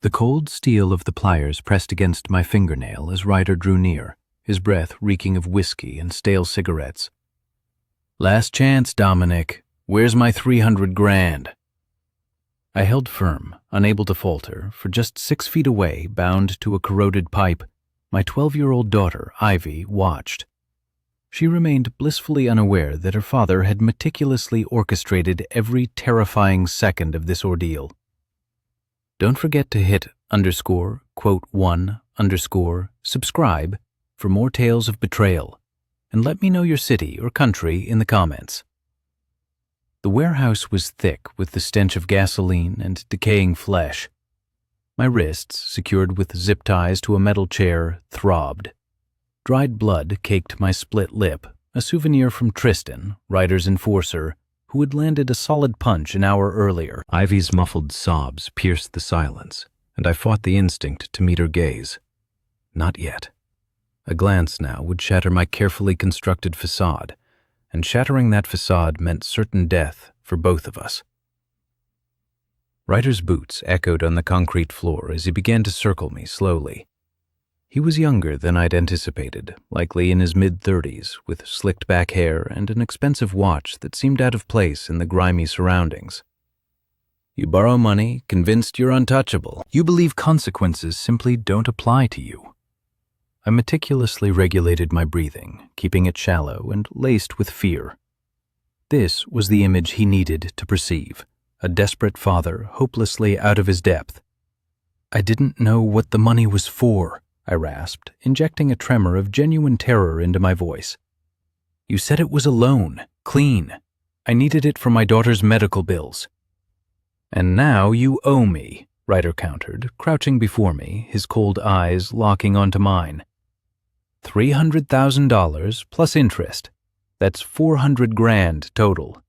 The cold steel of the pliers pressed against my fingernail as Ryder drew near, his breath reeking of whiskey and stale cigarettes. "Last chance, Dominic. Where's my 300 grand? I held firm, unable to falter, for just 6 feet away, bound to a corroded pipe, my 12-year-old daughter, Ivy, watched. She remained blissfully unaware that her father had meticulously orchestrated every terrifying second of this ordeal. Don't forget to hit _1_subscribe for more tales of betrayal, and let me know your city or country in the comments. The warehouse was thick with the stench of gasoline and decaying flesh. My wrists, secured with zip ties to a metal chair, throbbed. Dried blood caked my split lip, a souvenir from Tristan, Ryder's enforcer, who had landed a solid punch an hour earlier. Ivy's muffled sobs pierced the silence, and I fought the instinct to meet her gaze. Not yet. A glance now would shatter my carefully constructed facade, and shattering that facade meant certain death for both of us. Ryder's boots echoed on the concrete floor as he began to circle me slowly. He was younger than I'd anticipated, likely in his mid-30s, with slicked-back hair and an expensive watch that seemed out of place in the grimy surroundings. You borrow money, convinced you're untouchable. You believe consequences simply don't apply to you. I meticulously regulated my breathing, keeping it shallow and laced with fear. This was the image he needed to perceive, a desperate father hopelessly out of his depth. I didn't know what the money was for, I rasped, injecting a tremor of genuine terror into my voice. You said it was a loan, clean. I needed it for my daughter's medical bills. And now you owe me, Ryder countered, crouching before me, his cold eyes locking onto mine. $300,000 plus interest. That's 400 grand total.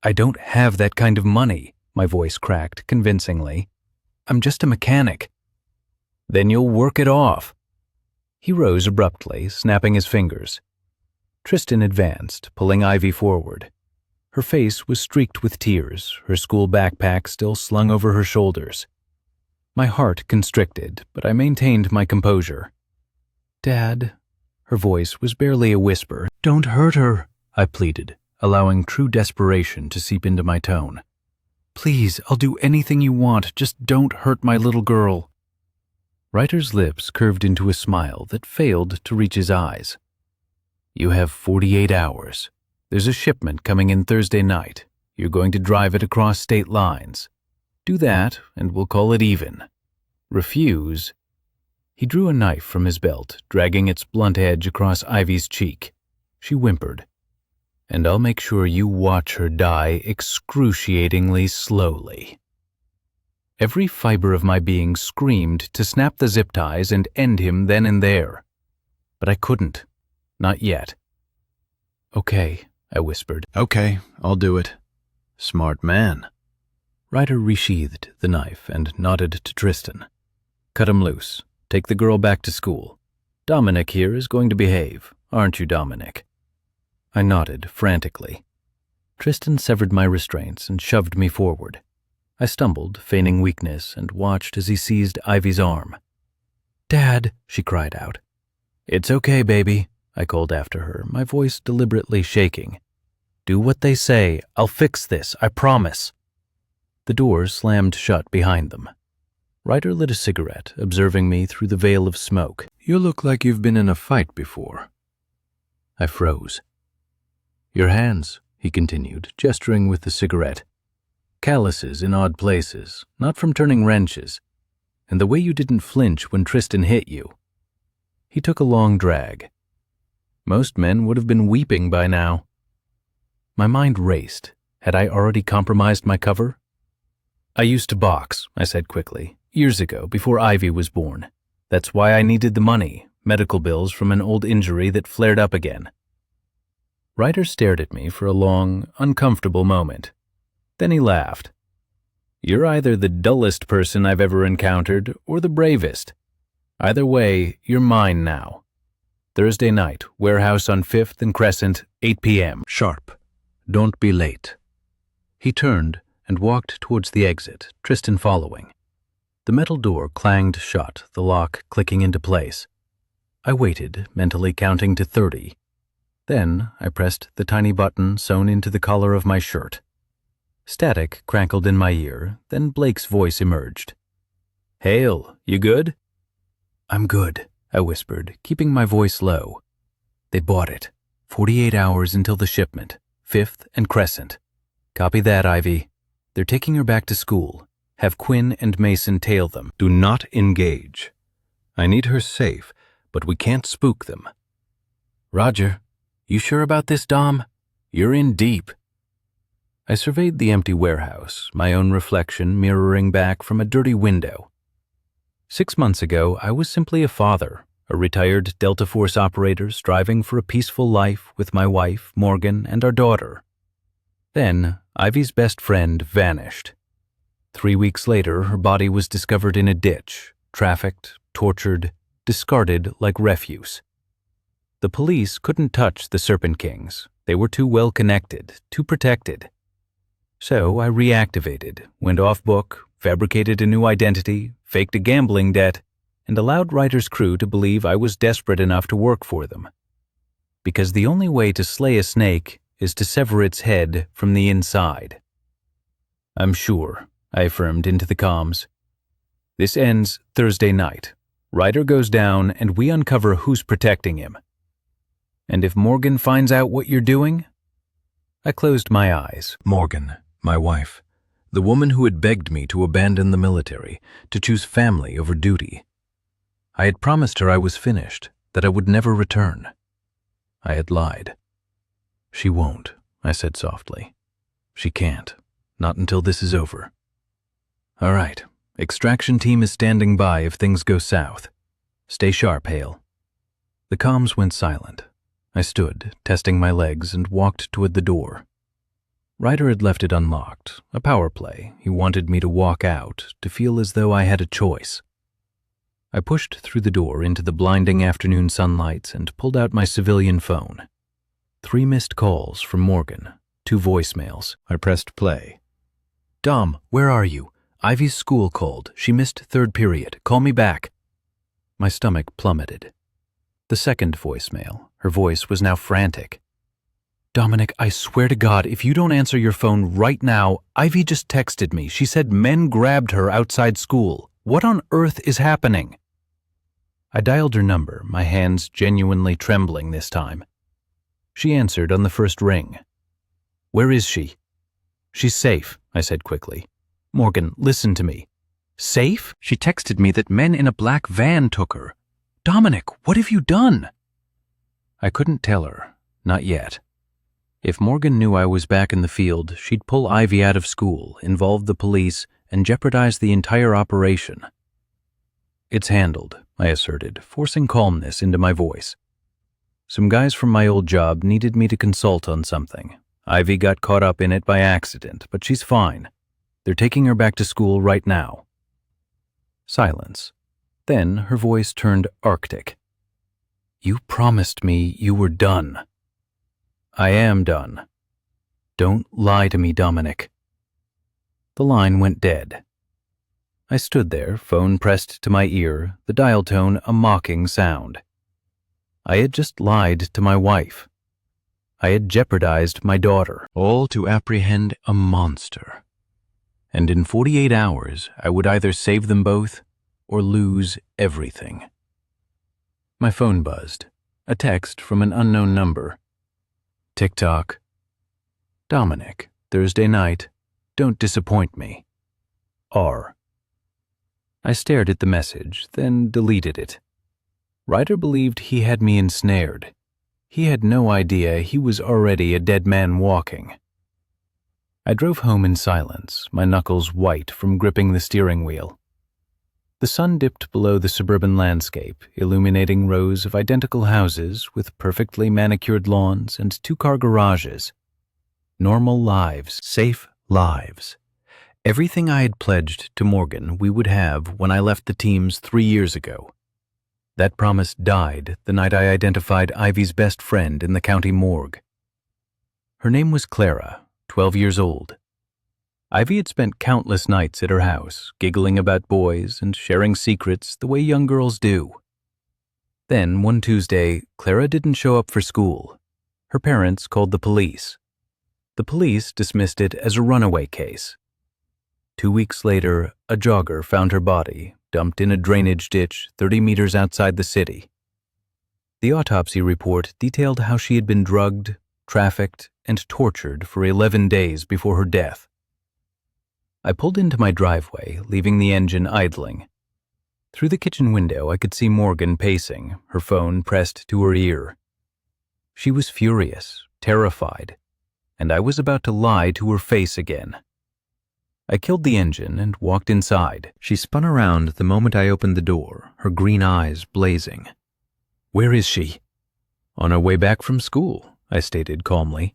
I don't have that kind of money, my voice cracked convincingly. I'm just a mechanic. Then you'll work it off. He rose abruptly, snapping his fingers. Tristan advanced, pulling Ivy forward. Her face was streaked with tears, her school backpack still slung over her shoulders. My heart constricted, but I maintained my composure. Dad, her voice was barely a whisper. Don't hurt her, I pleaded, allowing true desperation to seep into my tone. Please, I'll do anything you want, just don't hurt my little girl. Ryder's lips curved into a smile that failed to reach his eyes. You have 48 hours. There's a shipment coming in Thursday night. You're going to drive it across state lines. Do that, and we'll call it even. Refuse. He drew a knife from his belt, dragging its blunt edge across Ivy's cheek. She whimpered. And I'll make sure you watch her die excruciatingly slowly. Every fiber of my being screamed to snap the zip ties and end him then and there. But I couldn't. Not yet. Okay, I whispered. Okay, I'll do it. Smart man. Ryder resheathed the knife and nodded to Tristan. Cut him loose. Take the girl back to school. Dominic here is going to behave, aren't you, Dominic? I nodded frantically. Tristan severed my restraints and shoved me forward. I stumbled, feigning weakness, and watched as he seized Ivy's arm. Dad, she cried out. It's okay, baby, I called after her, my voice deliberately shaking. Do what they say. I'll fix this, I promise. The door slammed shut behind them. Ryder lit a cigarette, observing me through the veil of smoke. You look like you've been in a fight before. I froze. Your hands, he continued, gesturing with the cigarette. Calluses in odd places, not from turning wrenches, and the way you didn't flinch when Tristan hit you. He took a long drag. Most men would have been weeping by now. My mind raced. Had I already compromised my cover? I used to box, I said quickly, years ago, before Ivy was born. That's why I needed the money, medical bills from an old injury that flared up again. Ryder stared at me for a long, uncomfortable moment. Then he laughed. You're either the dullest person I've ever encountered or the bravest. Either way, you're mine now. Thursday night, warehouse on 5th and Crescent, 8 p.m. Sharp. Don't be late. He turned and walked towards the exit, Tristan following. The metal door clanged shut, the lock clicking into place. I waited, mentally counting to 30. Then I pressed the tiny button sewn into the collar of my shirt. Static crankled in my ear, then Blake's voice emerged. "Hale, you good?" "I'm good," I whispered, keeping my voice low. "They bought it. 48 hours until the shipment. 5th and Crescent. Copy that, Ivy. They're taking her back to school. Have Quinn and Mason tail them. Do not engage. I need her safe, but we can't spook them." "Roger. You sure about this, Dom? You're in deep." I surveyed the empty warehouse, my own reflection mirroring back from a dirty window. 6 months ago, I was simply a father, a retired Delta Force operator striving for a peaceful life with my wife, Morgan, and our daughter. Then, Ivy's best friend vanished. 3 weeks later, her body was discovered in a ditch, trafficked, tortured, discarded like refuse. The police couldn't touch the Serpent Kings. They were too well connected, too protected. So I reactivated, went off book, fabricated a new identity, faked a gambling debt, and allowed Ryder's crew to believe I was desperate enough to work for them. Because the only way to slay a snake is to sever its head from the inside. "I'm sure," I affirmed into the comms. "This ends Thursday night. Ryder goes down and we uncover who's protecting him. And if Morgan finds out what you're doing?" I closed my eyes. Morgan, my wife, the woman who had begged me to abandon the military, to choose family over duty. I had promised her I was finished, that I would never return. I had lied. "She won't," I said softly. "She can't, not until this is over." "All right, extraction team is standing by if things go south. Stay sharp, Hale." The comms went silent. I stood, testing my legs, and walked toward the door. Ryder had left it unlocked, a power play. He wanted me to walk out, to feel as though I had a choice. I pushed through the door into the blinding afternoon sunlight and pulled out my civilian phone. 3 missed calls from Morgan, 2 voicemails. I pressed play. "Dom, where are you? Ivy's school called. She missed 3rd period. Call me back." My stomach plummeted. The second voicemail. Her voice was now frantic. "Dominic, I swear to God, if you don't answer your phone right now, Ivy just texted me. She said men grabbed her outside school. What on earth is happening?" I dialed her number, my hands genuinely trembling this time. She answered on the first ring. "Where is she?" "She's safe," I said quickly. "Morgan, listen to me." "Safe? She texted me that men in a black van took her. Dominic, what have you done?" I couldn't tell her, not yet. If Morgan knew I was back in the field, she'd pull Ivy out of school, involve the police, and jeopardize the entire operation. "It's handled," I asserted, forcing calmness into my voice. "Some guys from my old job needed me to consult on something. Ivy got caught up in it by accident, but she's fine. They're taking her back to school right now." Silence. Then her voice turned arctic. "You promised me you were done." "I am done. Don't lie to me, Dominic." The line went dead. I stood there, phone pressed to my ear, the dial tone a mocking sound. I had just lied to my wife. I had jeopardized my daughter, all to apprehend a monster. And in 48 hours, I would either save them both or lose everything. My phone buzzed. A text from an unknown number. "Tick-tock. Dominic, Thursday night. Don't disappoint me. R." I stared at the message, then deleted it. Ryder believed he had me ensnared. He had no idea he was already a dead man walking. I drove home in silence, my knuckles white from gripping the steering wheel. The sun dipped below the suburban landscape, illuminating rows of identical houses with perfectly manicured lawns and 2-car garages. Normal lives, safe lives. Everything I had pledged to Morgan we would have when I left the teams 3 years ago. That promise died the night I identified Ivy's best friend in the county morgue. Her name was Clara, 12 years old. Ivy had spent countless nights at her house, giggling about boys and sharing secrets the way young girls do. Then, one Tuesday, Clara didn't show up for school. Her parents called the police. The police dismissed it as a runaway case. 2 weeks later, a jogger found her body, dumped in a drainage ditch 30 meters outside the city. The autopsy report detailed how she had been drugged, trafficked, and tortured for 11 days before her death. I pulled into my driveway, leaving the engine idling. Through the kitchen window, I could see Morgan pacing, her phone pressed to her ear. She was furious, terrified, and I was about to lie to her face again. I killed the engine and walked inside. She spun around the moment I opened the door, her green eyes blazing. "Where is she?" "On her way back from school," I stated calmly.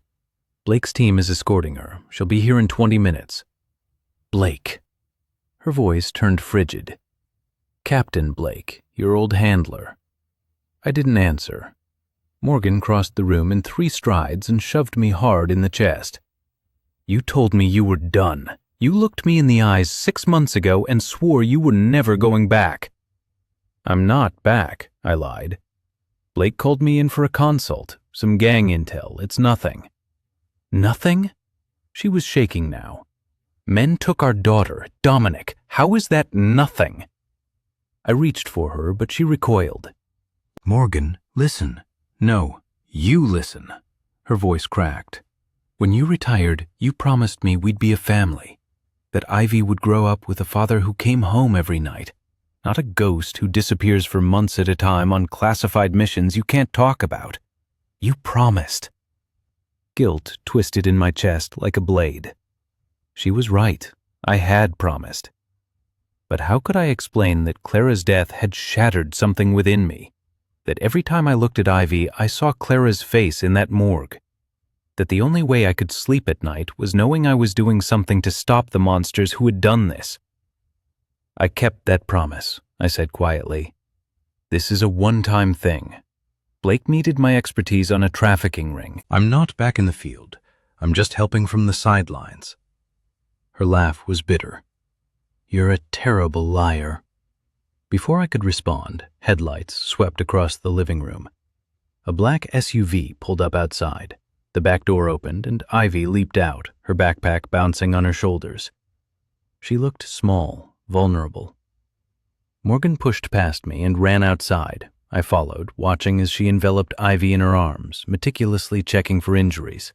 "Blake's team is escorting her. She'll be here in 20 minutes. "Blake." Her voice turned frigid. "Captain Blake, your old handler." I didn't answer. Morgan crossed the room in 3 strides and shoved me hard in the chest. "You told me you were done. You looked me in the eyes 6 months ago and swore you were never going back." "I'm not back," I lied. "Blake called me in for a consult, some gang intel. It's nothing." "Nothing?" She was shaking now. "Men took our daughter, Dominic. How is that nothing?" I reached for her, but she recoiled. "Morgan, listen." "No, you listen." Her voice cracked. "When you retired, you promised me we'd be a family, that Ivy would grow up with a father who came home every night, not a ghost who disappears for months at a time on classified missions you can't talk about. You promised." Guilt twisted in my chest like a blade. She was right. I had promised. But how could I explain that Clara's death had shattered something within me? That every time I looked at Ivy, I saw Clara's face in that morgue? That the only way I could sleep at night was knowing I was doing something to stop the monsters who had done this? "I kept that promise," I said quietly. "This is a one-time thing. Blake needed my expertise on a trafficking ring. I'm not back in the field. I'm just helping from the sidelines." Her laugh was bitter. "You're a terrible liar." Before I could respond, headlights swept across the living room. A black SUV pulled up outside. The back door opened and Ivy leaped out, her backpack bouncing on her shoulders. She looked small, vulnerable. Morgan pushed past me and ran outside. I followed, watching as she enveloped Ivy in her arms, meticulously checking for injuries.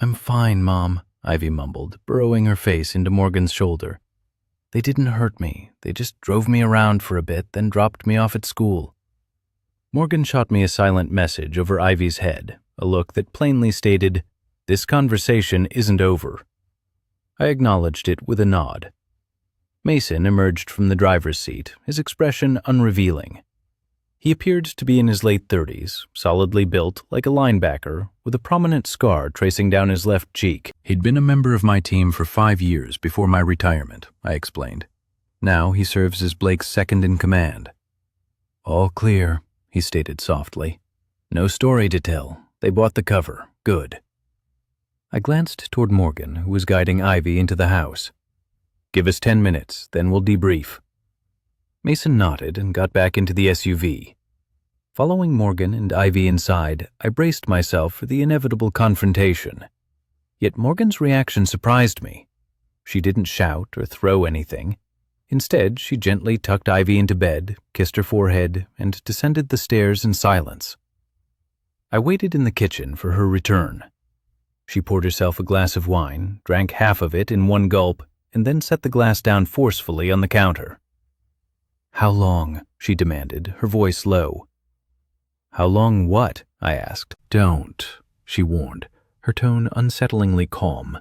"I'm fine, Mom," Ivy mumbled, burrowing her face into Morgan's shoulder. "They didn't hurt me. They just drove me around for a bit, then dropped me off at school." Morgan shot me a silent message over Ivy's head, a look that plainly stated, "This conversation isn't over." I acknowledged it with a nod. Mason emerged from the driver's seat, his expression unrevealing. He appeared to be in his late 30s, solidly built like a linebacker, with a prominent scar tracing down his left cheek. He'd been a member of my team for 5 years before my retirement, I explained. Now he serves as Blake's second in command. "All clear," he stated softly. "No story to tell. They bought the cover. Good." I glanced toward Morgan, who was guiding Ivy into the house. "Give us 10 minutes, then we'll debrief." Mason nodded and got back into the SUV. Following Morgan and Ivy inside, I braced myself for the inevitable confrontation. Yet Morgan's reaction surprised me. She didn't shout or throw anything. Instead, she gently tucked Ivy into bed, kissed her forehead, and descended the stairs in silence. I waited in the kitchen for her return. She poured herself a glass of wine, drank half of it in one gulp, and then set the glass down forcefully on the counter. "How long?" she demanded, her voice low. "How long what?" I asked. "Don't," she warned, her tone unsettlingly calm.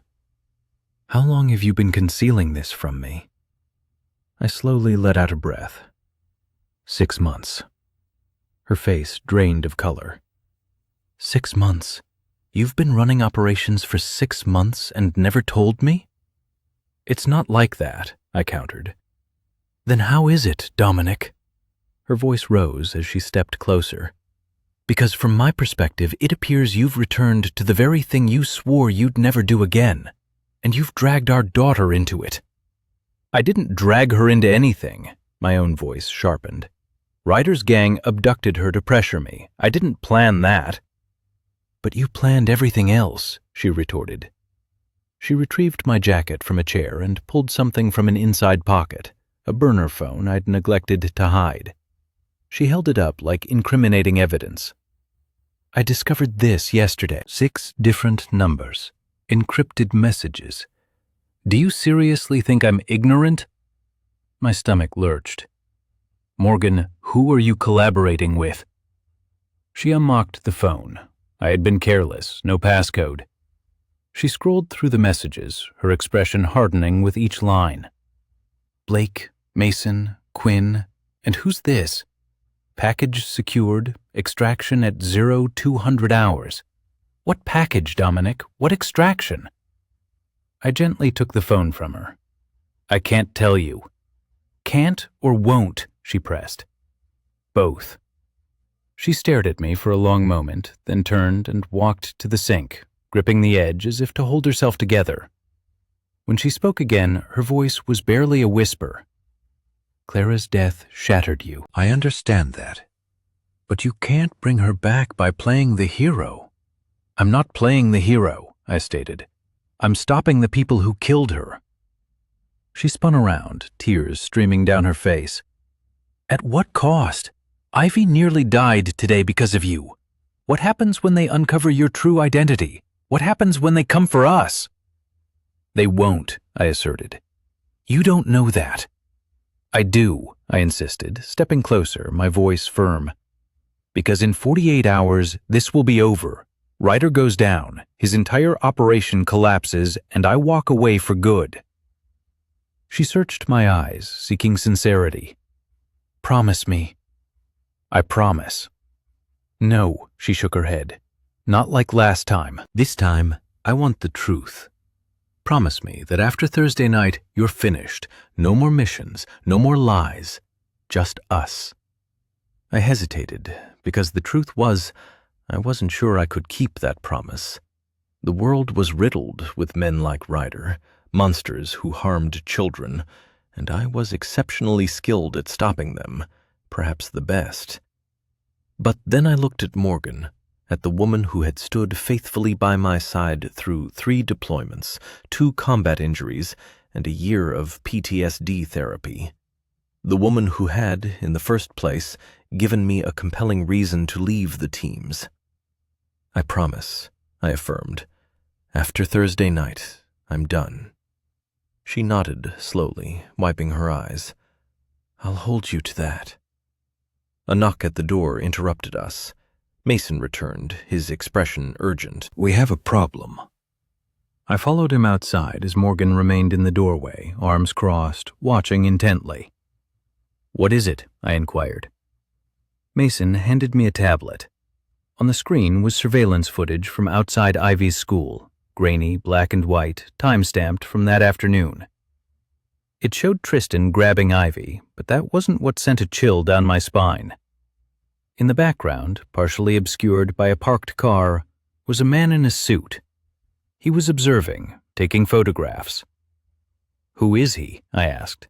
"How long have you been concealing this from me?" I slowly let out a breath. 6 months. Her face drained of color. 6 months? You've been running operations for 6 months and never told me? "It's not like that," I countered. "Then how is it, Dominic?" Her voice rose as she stepped closer. "Because from my perspective, it appears you've returned to the very thing you swore you'd never do again. And you've dragged our daughter into it." "I didn't drag her into anything," my own voice sharpened. "Ryder's gang abducted her to pressure me. I didn't plan that." "But you planned everything else," she retorted. She retrieved my jacket from a chair and pulled something from an inside pocket, a burner phone I'd neglected to hide. She held it up like incriminating evidence. "I discovered this yesterday. 6 different numbers. Encrypted messages. Do you seriously think I'm ignorant?" My stomach lurched. "Morgan, who are you collaborating with?" She unlocked the phone. I had been careless, no passcode. She scrolled through the messages, her expression hardening with each line. "Blake, Mason, Quinn, and who's this? Package secured, extraction at 0200 hours. What package, Dominic? What extraction?" I gently took the phone from her. "I can't tell you." "Can't or won't?" she pressed. "Both." She stared at me for a long moment, then turned and walked to the sink, gripping the edge as if to hold herself together. When she spoke again, her voice was barely a whisper. "Clara's death shattered you. I understand that. But you can't bring her back by playing the hero." "I'm not playing the hero," I stated. "I'm stopping the people who killed her." She spun around, tears streaming down her face. "At what cost? Ivy nearly died today because of you. What happens when they uncover your true identity? What happens when they come for us?" "They won't," I asserted. "You don't know that." "I do," I insisted, stepping closer, my voice firm. "Because in 48 hours, this will be over. Ryder goes down, his entire operation collapses, and I walk away for good." She searched my eyes, seeking sincerity. "Promise me." "I promise." "No," she shook her head. "Not like last time. This time, I want the truth. Promise me that after Thursday night, you're finished. No more missions, no more lies. Just us." I hesitated, because the truth was, I wasn't sure I could keep that promise. The world was riddled with men like Ryder, monsters who harmed children, and I was exceptionally skilled at stopping them, perhaps the best. But then I looked at Morgan, at the woman who had stood faithfully by my side through 3 deployments, 2 combat injuries, and a year of PTSD therapy. The woman who had, in the first place, given me a compelling reason to leave the teams. "I promise," I affirmed. "After Thursday night, I'm done." She nodded slowly, wiping her eyes. "I'll hold you to that." A knock at the door interrupted us. Mason returned, his expression urgent. "We have a problem." I followed him outside as Morgan remained in the doorway, arms crossed, watching intently. "What is it?" I inquired. Mason handed me a tablet. On the screen was surveillance footage from outside Ivy's school, grainy, black and white, time-stamped from that afternoon. It showed Tristan grabbing Ivy, but that wasn't what sent a chill down my spine. In the background, partially obscured by a parked car, was a man in a suit. He was observing, taking photographs. "Who is he?" I asked.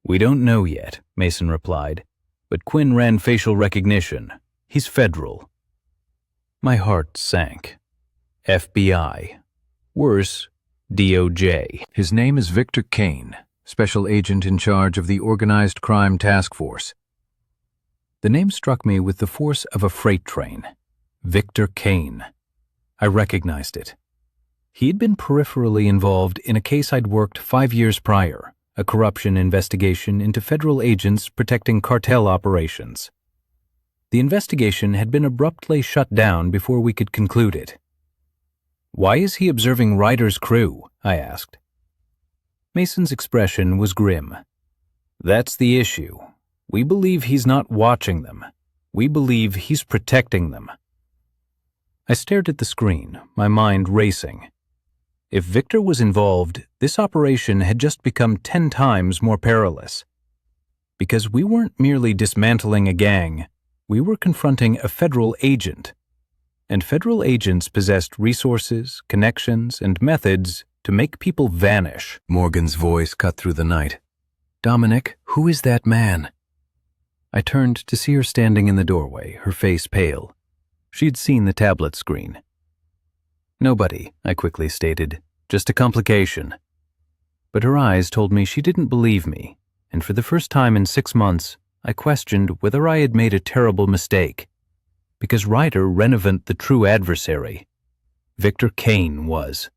"We don't know yet," Mason replied, "but Quinn ran facial recognition. He's federal." My heart sank. FBI. Worse, DOJ. "His name is Victor Kane, special agent in charge of the Organized Crime Task Force." The name struck me with the force of a freight train. Victor Kane. I recognized it. He had been peripherally involved in a case I'd worked 5 years prior, a corruption investigation into federal agents protecting cartel operations. The investigation had been abruptly shut down before we could conclude it. "Why is he observing Ryder's crew?" I asked. Mason's expression was grim. "That's the issue. We believe he's not watching them. We believe he's protecting them." I stared at the screen, my mind racing. If Victor was involved, this operation had just become 10 times more perilous. Because we weren't merely dismantling a gang, we were confronting a federal agent. And federal agents possessed resources, connections, and methods to make people vanish. Morgan's voice cut through the night. Dominic, who is that man? I turned to see her standing in the doorway, her face pale. She'd seen the tablet screen. Nobody, I quickly stated. Just a complication. But her eyes told me she didn't believe me, and for the first time in 6 months, I questioned whether I had made a terrible mistake. Because Ryder Renevant, the true adversary, Victor Kane, was.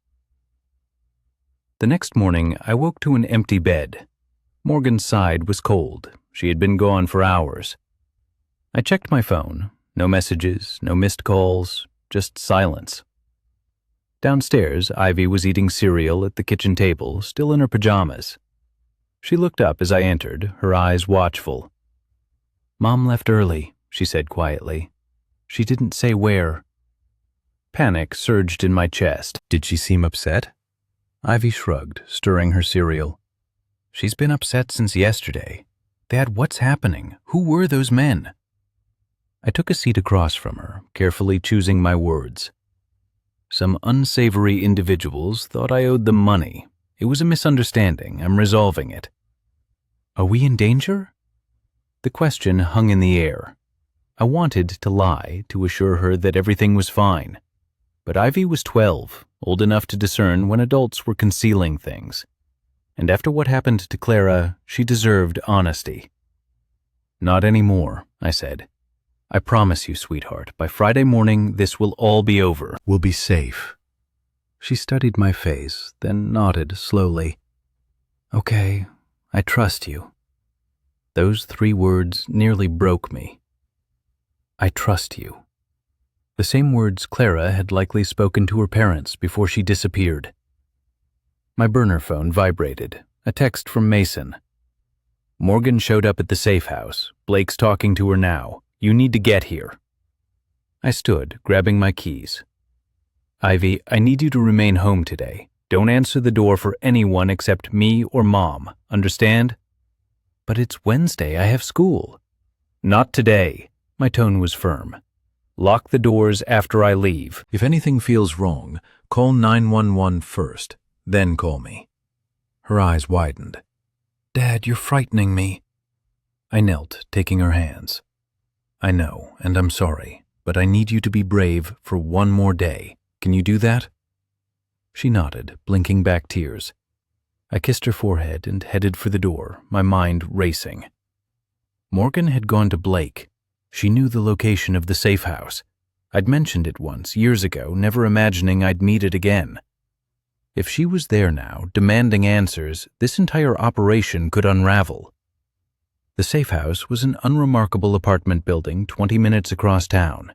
The next morning, I woke to an empty bed. Morgan's side was cold. She had been gone for hours. I checked my phone. No messages, no missed calls, just silence. Downstairs, Ivy was eating cereal at the kitchen table, still in her pajamas. She looked up as I entered, her eyes watchful. Mom left early, she said quietly. She didn't say where. Panic surged in my chest. Did she seem upset? Ivy shrugged, stirring her cereal. She's been upset since yesterday. Dad, what's happening? Who were those men? I took a seat across from her, carefully choosing my words. Some unsavory individuals thought I owed them money. It was a misunderstanding. I'm resolving it. Are we in danger? The question hung in the air. I wanted to lie, to assure her that everything was fine. But Ivy was 12, old enough to discern when adults were concealing things. And after what happened to Clara, she deserved honesty. Not anymore, I said. I promise you, sweetheart, by Friday morning this will all be over. We'll be safe. She studied my face, then nodded slowly. Okay, I trust you. Those 3 words nearly broke me. I trust you. The same words Clara had likely spoken to her parents before she disappeared. My burner phone vibrated, a text from Mason. Morgan showed up at the safe house. Blake's talking to her now. You need to get here. I stood, grabbing my keys. Ivy, I need you to remain home today. Don't answer the door for anyone except me or Mom. Understand? But it's Wednesday. I have school. Not today. My tone was firm. Lock the doors after I leave. If anything feels wrong, call 911 first, then call me. Her eyes widened. Dad, you're frightening me. I knelt, taking her hands. I know, and I'm sorry, but I need you to be brave for one more day. Can you do that? She nodded, blinking back tears. I kissed her forehead and headed for the door, my mind racing. Morgan had gone to Blake. She knew the location of the safe house. I'd mentioned it once, years ago, never imagining I'd meet it again. If she was there now, demanding answers, this entire operation could unravel. The safe house was an unremarkable apartment building 20 minutes across town.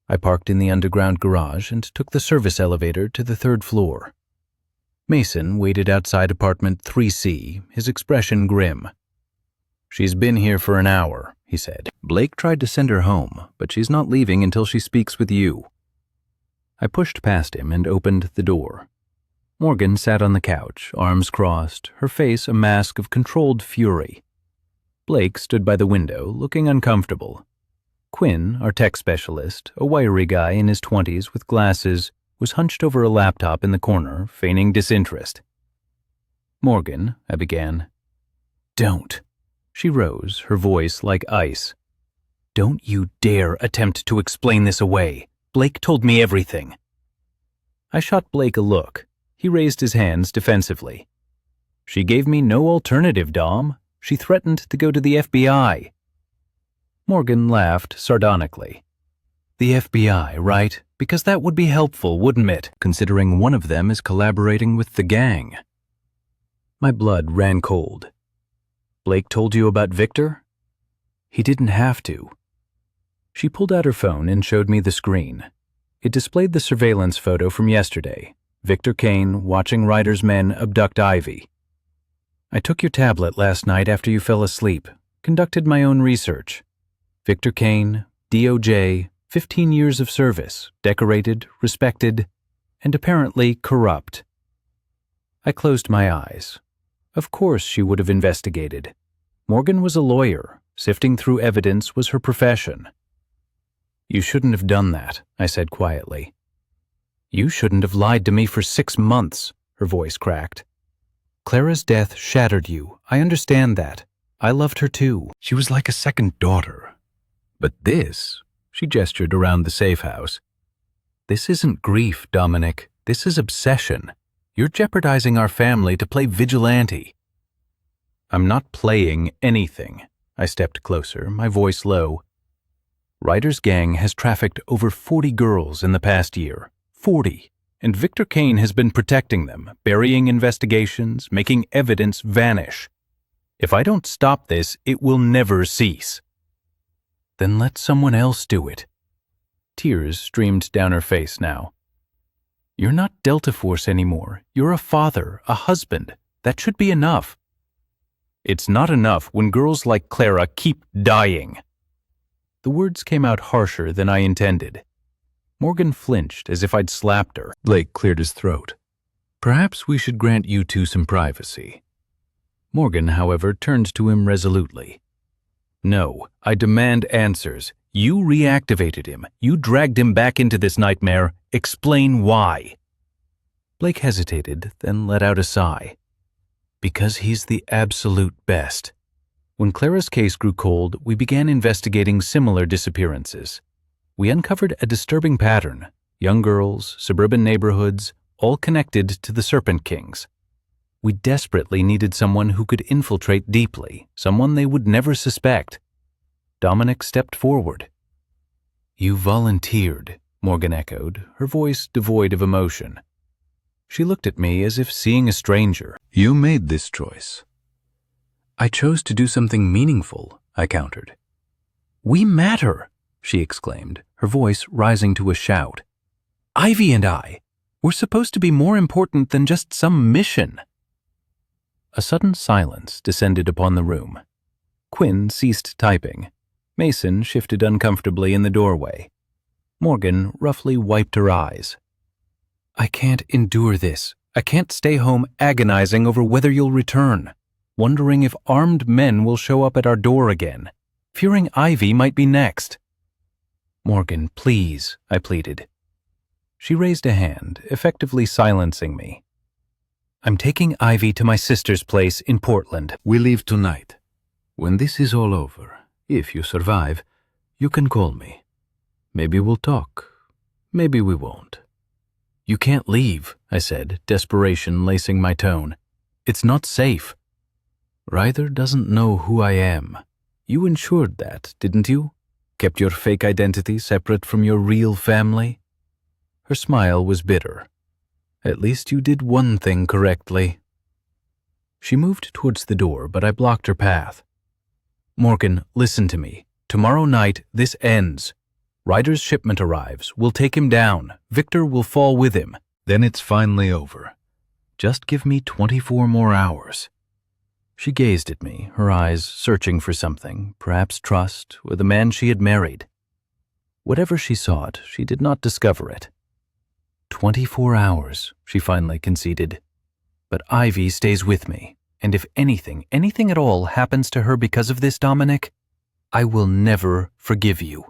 I parked in the underground garage and took the service elevator to the 3rd floor. Mason waited outside apartment 3C, his expression grim. She's been here for an hour, he said. Blake tried to send her home, but she's not leaving until she speaks with you. I pushed past him and opened the door. Morgan sat on the couch, arms crossed, her face a mask of controlled fury. Blake stood by the window, looking uncomfortable. Quinn, our tech specialist, a wiry guy in his 20s with glasses, was hunched over a laptop in the corner, feigning disinterest. Morgan, I began. Don't. She rose, her voice like ice. Don't you dare attempt to explain this away. Blake told me everything. I shot Blake a look. He raised his hands defensively. She gave me no alternative, Dom. She threatened to go to the FBI. Morgan laughed sardonically. The FBI, right? Because that would be helpful, wouldn't it? Considering one of them is collaborating with the gang. My blood ran cold. Blake told you about Victor? He didn't have to. She pulled out her phone and showed me the screen. It displayed the surveillance photo from yesterday. Victor Kane watching Ryder's men abduct Ivy. I took your tablet last night after you fell asleep, conducted my own research. Victor Kane, DOJ, 15 years of service, decorated, respected, and apparently corrupt. I closed my eyes. Of course she would have investigated. Morgan was a lawyer. Sifting through evidence was her profession. You shouldn't have done that, I said quietly. You shouldn't have lied to me for 6 months. her voice cracked. Clara's death shattered you. I understand that. I loved her too. She was like a second daughter. But this, she gestured around the safe house. This isn't grief, Dominic. This is obsession. You're jeopardizing our family to play vigilante. I'm not playing anything. I stepped closer, my voice low. Ryder's gang has trafficked over 40 girls in the past year. 40. And Victor Kane has been protecting them, burying investigations, making evidence vanish. If I don't stop this, it will never cease. Then let someone else do it. Tears streamed down her face now. You're not Delta Force anymore. You're a father, a husband. That should be enough. It's not enough when girls like Clara keep dying. The words came out harsher than I intended. Morgan flinched as if I'd slapped her. Blake cleared his throat. Perhaps we should grant you two some privacy. Morgan, however, turned to him resolutely. No, I demand answers. You reactivated him. You dragged him back into this nightmare. Explain why. Blake hesitated, then let out a sigh. Because he's the absolute best. When Clara's case grew cold, we began investigating similar disappearances. We uncovered a disturbing pattern. Young girls, suburban neighborhoods, all connected to the Serpent Kings. We desperately needed someone who could infiltrate deeply, someone they would never suspect. Dominic stepped forward. You volunteered, Morgan echoed, her voice devoid of emotion. She looked at me as if seeing a stranger. You made this choice. I chose to do something meaningful, I countered. We matter, she exclaimed, her voice rising to a shout. Ivy and I, we're supposed to be more important than just some mission. A sudden silence descended upon the room. Quinn ceased typing. Mason shifted uncomfortably in the doorway. Morgan roughly wiped her eyes. I can't endure this. I can't stay home agonizing over whether you'll return, wondering if armed men will show up at our door again, fearing Ivy might be next. Morgan, please, I pleaded. She raised a hand, effectively silencing me. I'm taking Ivy to my sister's place in Portland. We leave tonight. When this is all over, if you survive, you can call me. Maybe we'll talk. Maybe we won't. You can't leave, I said, desperation lacing my tone. It's not safe. Ryder doesn't know who I am. You ensured that, didn't you? Kept your fake identity separate from your real family? Her smile was bitter. At least you did one thing correctly. She moved towards the door, but I blocked her path. Morgan, listen to me. Tomorrow night, this ends. Ryder's shipment arrives. We'll take him down. Victor will fall with him. Then it's finally over. Just give me 24 more hours. She gazed at me, her eyes searching for something, perhaps trust, or the man she had married. Whatever she sought, she did not discover it. 24 hours, she finally conceded. But Ivy stays with me, and if anything at all happens to her because of this, Dominic, I will never forgive you.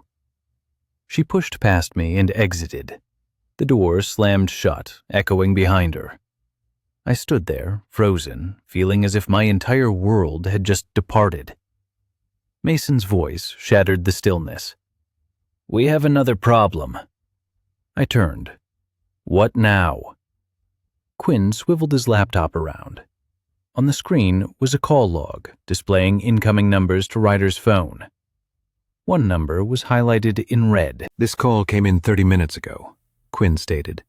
She pushed past me and exited. The door slammed shut, echoing behind her. I stood there, frozen, feeling as if my entire world had just departed. Mason's voice shattered the stillness. We have another problem. I turned. What now? Quinn swiveled his laptop around. On the screen was a call log, displaying incoming numbers to Ryder's phone. One number was highlighted in red. This call came in 30 minutes ago, Quinn stated.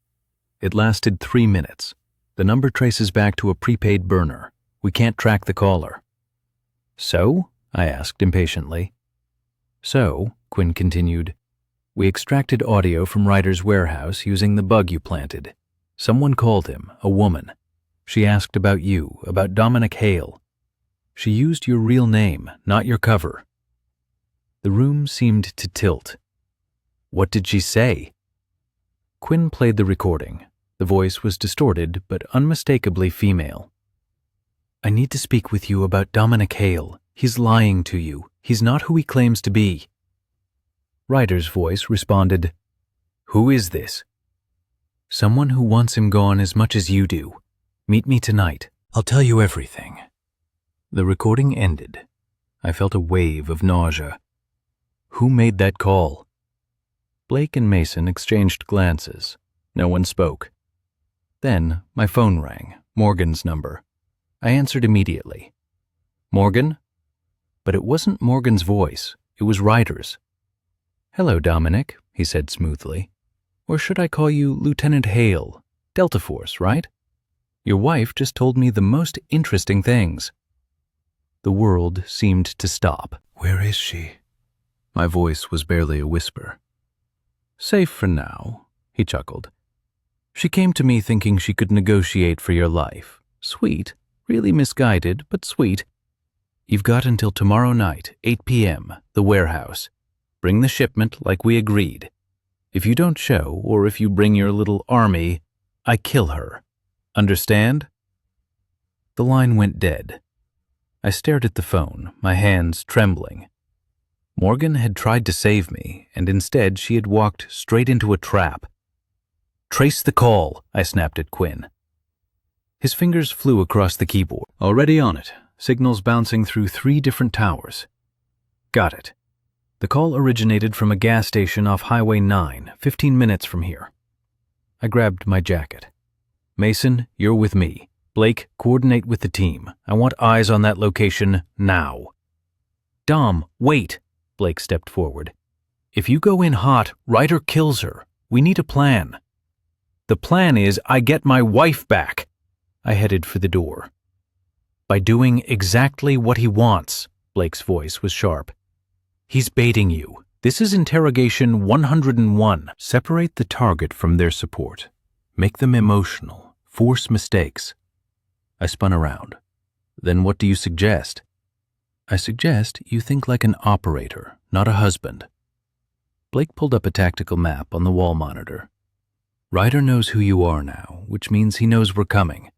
It lasted 3 minutes. The number traces back to a prepaid burner. We can't track the caller. So? I asked impatiently. So, Quinn continued, we extracted audio from Ryder's warehouse using the bug you planted. Someone called him, a woman. She asked about you, about Dominic Hale. She used your real name, not your cover. The room seemed to tilt. What did she say? Quinn played the recording. The voice was distorted but unmistakably female. I need to speak with you about Dominic Hale. He's lying to you. He's not who he claims to be. Ryder's voice responded, Who is this? Someone who wants him gone as much as you do. Meet me tonight. I'll tell you everything. The recording ended. I felt a wave of nausea. Who made that call? Blake and Mason exchanged glances. No one spoke. Then my phone rang, Morgan's number. I answered immediately. Morgan? But it wasn't Morgan's voice. It was Ryder's. Hello, Dominic, he said smoothly. Or should I call you Lieutenant Hale? Delta Force, right? Your wife just told me the most interesting things. The world seemed to stop. Where is she? My voice was barely a whisper. Safe for now, he chuckled. She came to me thinking she could negotiate for your life. Sweet, really misguided, but sweet. You've got until tomorrow night, 8 p.m., the warehouse. Bring the shipment like we agreed. If you don't show, or if you bring your little army, I kill her. Understand? The line went dead. I stared at the phone, my hands trembling. Morgan had tried to save me, and instead she had walked straight into a trap. Trace the call, I snapped at Quinn. His fingers flew across the keyboard. Already on it. Signals bouncing through 3 different towers. Got it. The call originated from a gas station off Highway 9, 15 minutes from here. I grabbed my jacket. Mason, you're with me. Blake, coordinate with the team. I want eyes on that location now. Dom, wait, Blake stepped forward. If you go in hot, Ryder kills her. We need a plan. The plan is I get my wife back. I headed for the door. By doing exactly what he wants, Blake's voice was sharp. He's baiting you. This is interrogation 101. Separate the target from their support. Make them emotional. Force mistakes. I spun around. Then what do you suggest? I suggest you think like an operator, not a husband. Blake pulled up a tactical map on the wall monitor. Ryder knows who you are now, which means he knows we're coming.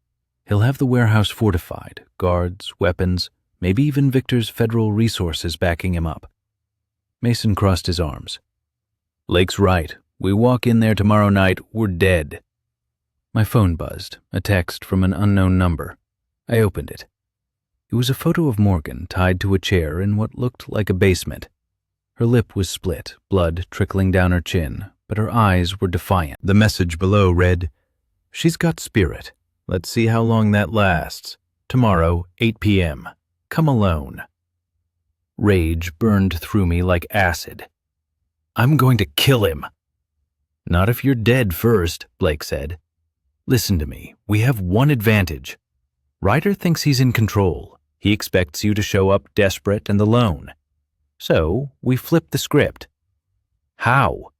He'll have the warehouse fortified, guards, weapons, maybe even Victor's federal resources backing him up. Mason crossed his arms. Lake's right. We walk in there tomorrow night, we're dead. My phone buzzed, a text from an unknown number. I opened it. It was a photo of Morgan tied to a chair in what looked like a basement. Her lip was split, blood trickling down her chin, but her eyes were defiant. The message below read, She's got spirit. Let's see how long that lasts. Tomorrow, 8 p.m. Come alone. Rage burned through me like acid. I'm going to kill him. Not if you're dead first, Blake said. Listen to me. We have one advantage. Ryder thinks he's in control. He expects you to show up desperate and alone. So, we flip the script. How?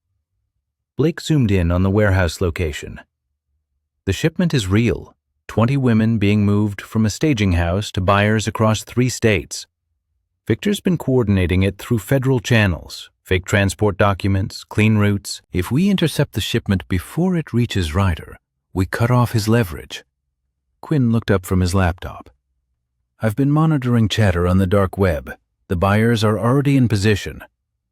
Blake zoomed in on the warehouse location. The shipment is real. 20 women being moved from a staging house to buyers across 3 states. Victor's been coordinating it through federal channels, fake transport documents, clean routes. If we intercept the shipment before it reaches Ryder, we cut off his leverage. Quinn looked up from his laptop. I've been monitoring chatter on the dark web. The buyers are already in position.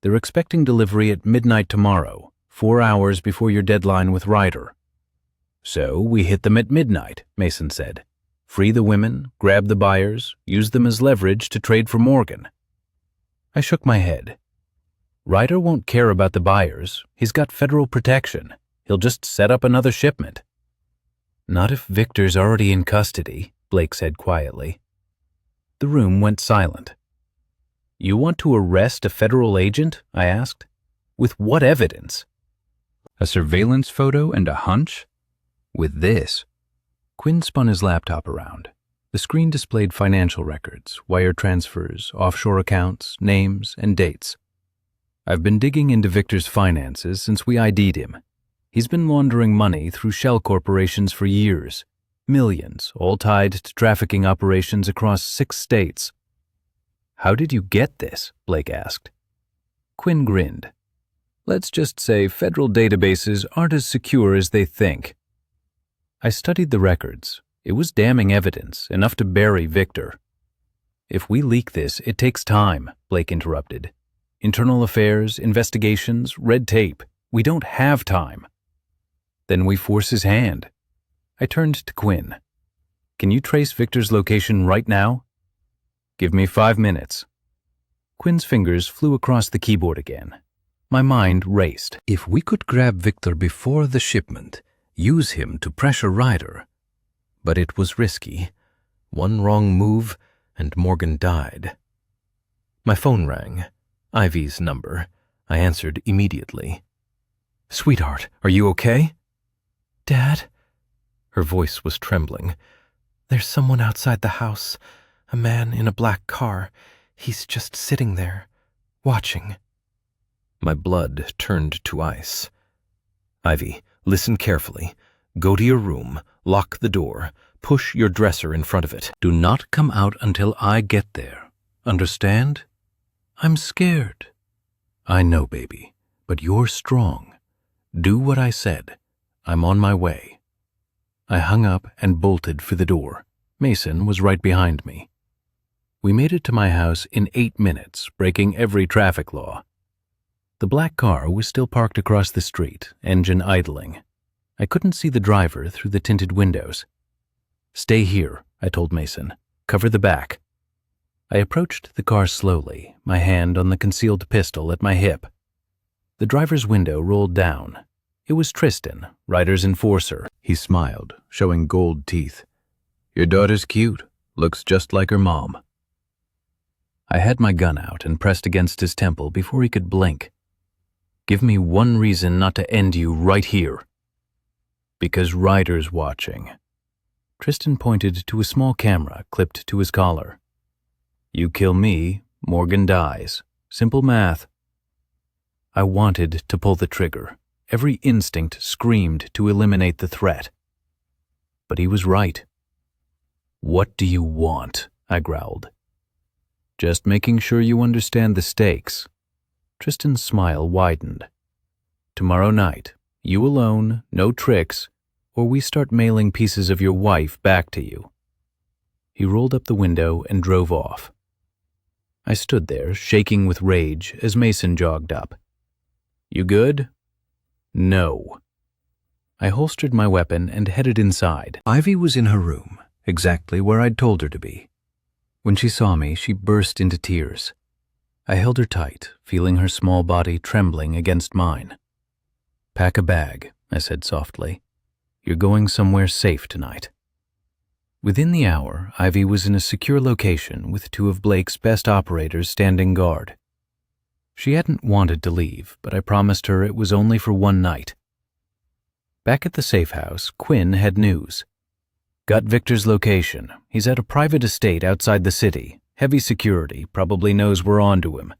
They're expecting delivery at midnight tomorrow, 4 hours before your deadline with Ryder. So we hit them at midnight, Mason said. Free the women, grab the buyers, use them as leverage to trade for Morgan. I shook my head. Ryder won't care about the buyers. He's got federal protection. He'll just set up another shipment. Not if Victor's already in custody, Blake said quietly. The room went silent. You want to arrest a federal agent? I asked. With what evidence? A surveillance photo and a hunch? With this. Quinn spun his laptop around. The screen displayed financial records, wire transfers, offshore accounts, names, and dates. I've been digging into Victor's finances since we ID'd him. He's been laundering money through shell corporations for years. Millions, all tied to trafficking operations across 6 states. How did you get this? Blake asked. Quinn grinned. Let's just say federal databases aren't as secure as they think. I studied the records. It was damning evidence, enough to bury Victor. If we leak this, it takes time, Blake interrupted. Internal affairs, investigations, red tape. We don't have time. Then we force his hand. I turned to Quinn. Can you trace Victor's location right now? Give me 5 minutes. Quinn's fingers flew across the keyboard again. My mind raced. If we could grab Victor before the shipment, use him to pressure Ryder. But it was risky. One wrong move, and Morgan died. My phone rang. Ivy's number. I answered immediately. "Sweetheart, are you okay?" "Dad?" Her voice was trembling. "There's someone outside the house. A man in a black car. He's just sitting there, watching." My blood turned to ice. "Ivy, listen carefully. Go to your room, lock the door, push your dresser in front of it. Do not come out until I get there. Understand? I'm scared." "I know, baby, but you're strong. Do what I said. I'm on my way." I hung up and bolted for the door. Mason was right behind me. We made it to my house in 8 minutes, breaking every traffic law. The black car was still parked across the street, engine idling. I couldn't see the driver through the tinted windows. "Stay here," I told Mason. "Cover the back." I approached the car slowly, my hand on the concealed pistol at my hip. The driver's window rolled down. It was Tristan, Ryder's enforcer. He smiled, showing gold teeth. "Your daughter's cute. Looks just like her mom." I had my gun out and pressed against his temple before he could blink. "Give me one reason not to end you right here." "Because Ryder's watching." Tristan pointed to a small camera clipped to his collar. "You kill me, Morgan dies. Simple math." I wanted to pull the trigger. Every instinct screamed to eliminate the threat. But he was right. "What do you want?" I growled. "Just making sure you understand the stakes." Tristan's smile widened. "Tomorrow night, you alone, no tricks, or we start mailing pieces of your wife back to you." He rolled up the window and drove off. I stood there, shaking with rage, as Mason jogged up. "You good?" "No." I holstered my weapon and headed inside. Ivy was in her room, exactly where I'd told her to be. When she saw me, she burst into tears. I held her tight, feeling her small body trembling against mine. "Pack a bag," I said softly. "You're going somewhere safe tonight." Within the hour, Ivy was in a secure location with 2 of Blake's best operators standing guard. She hadn't wanted to leave, but I promised her it was only for one night. Back at the safe house, Quinn had news. "Got Victor's location. He's at a private estate outside the city. Heavy security, probably knows we're on to him."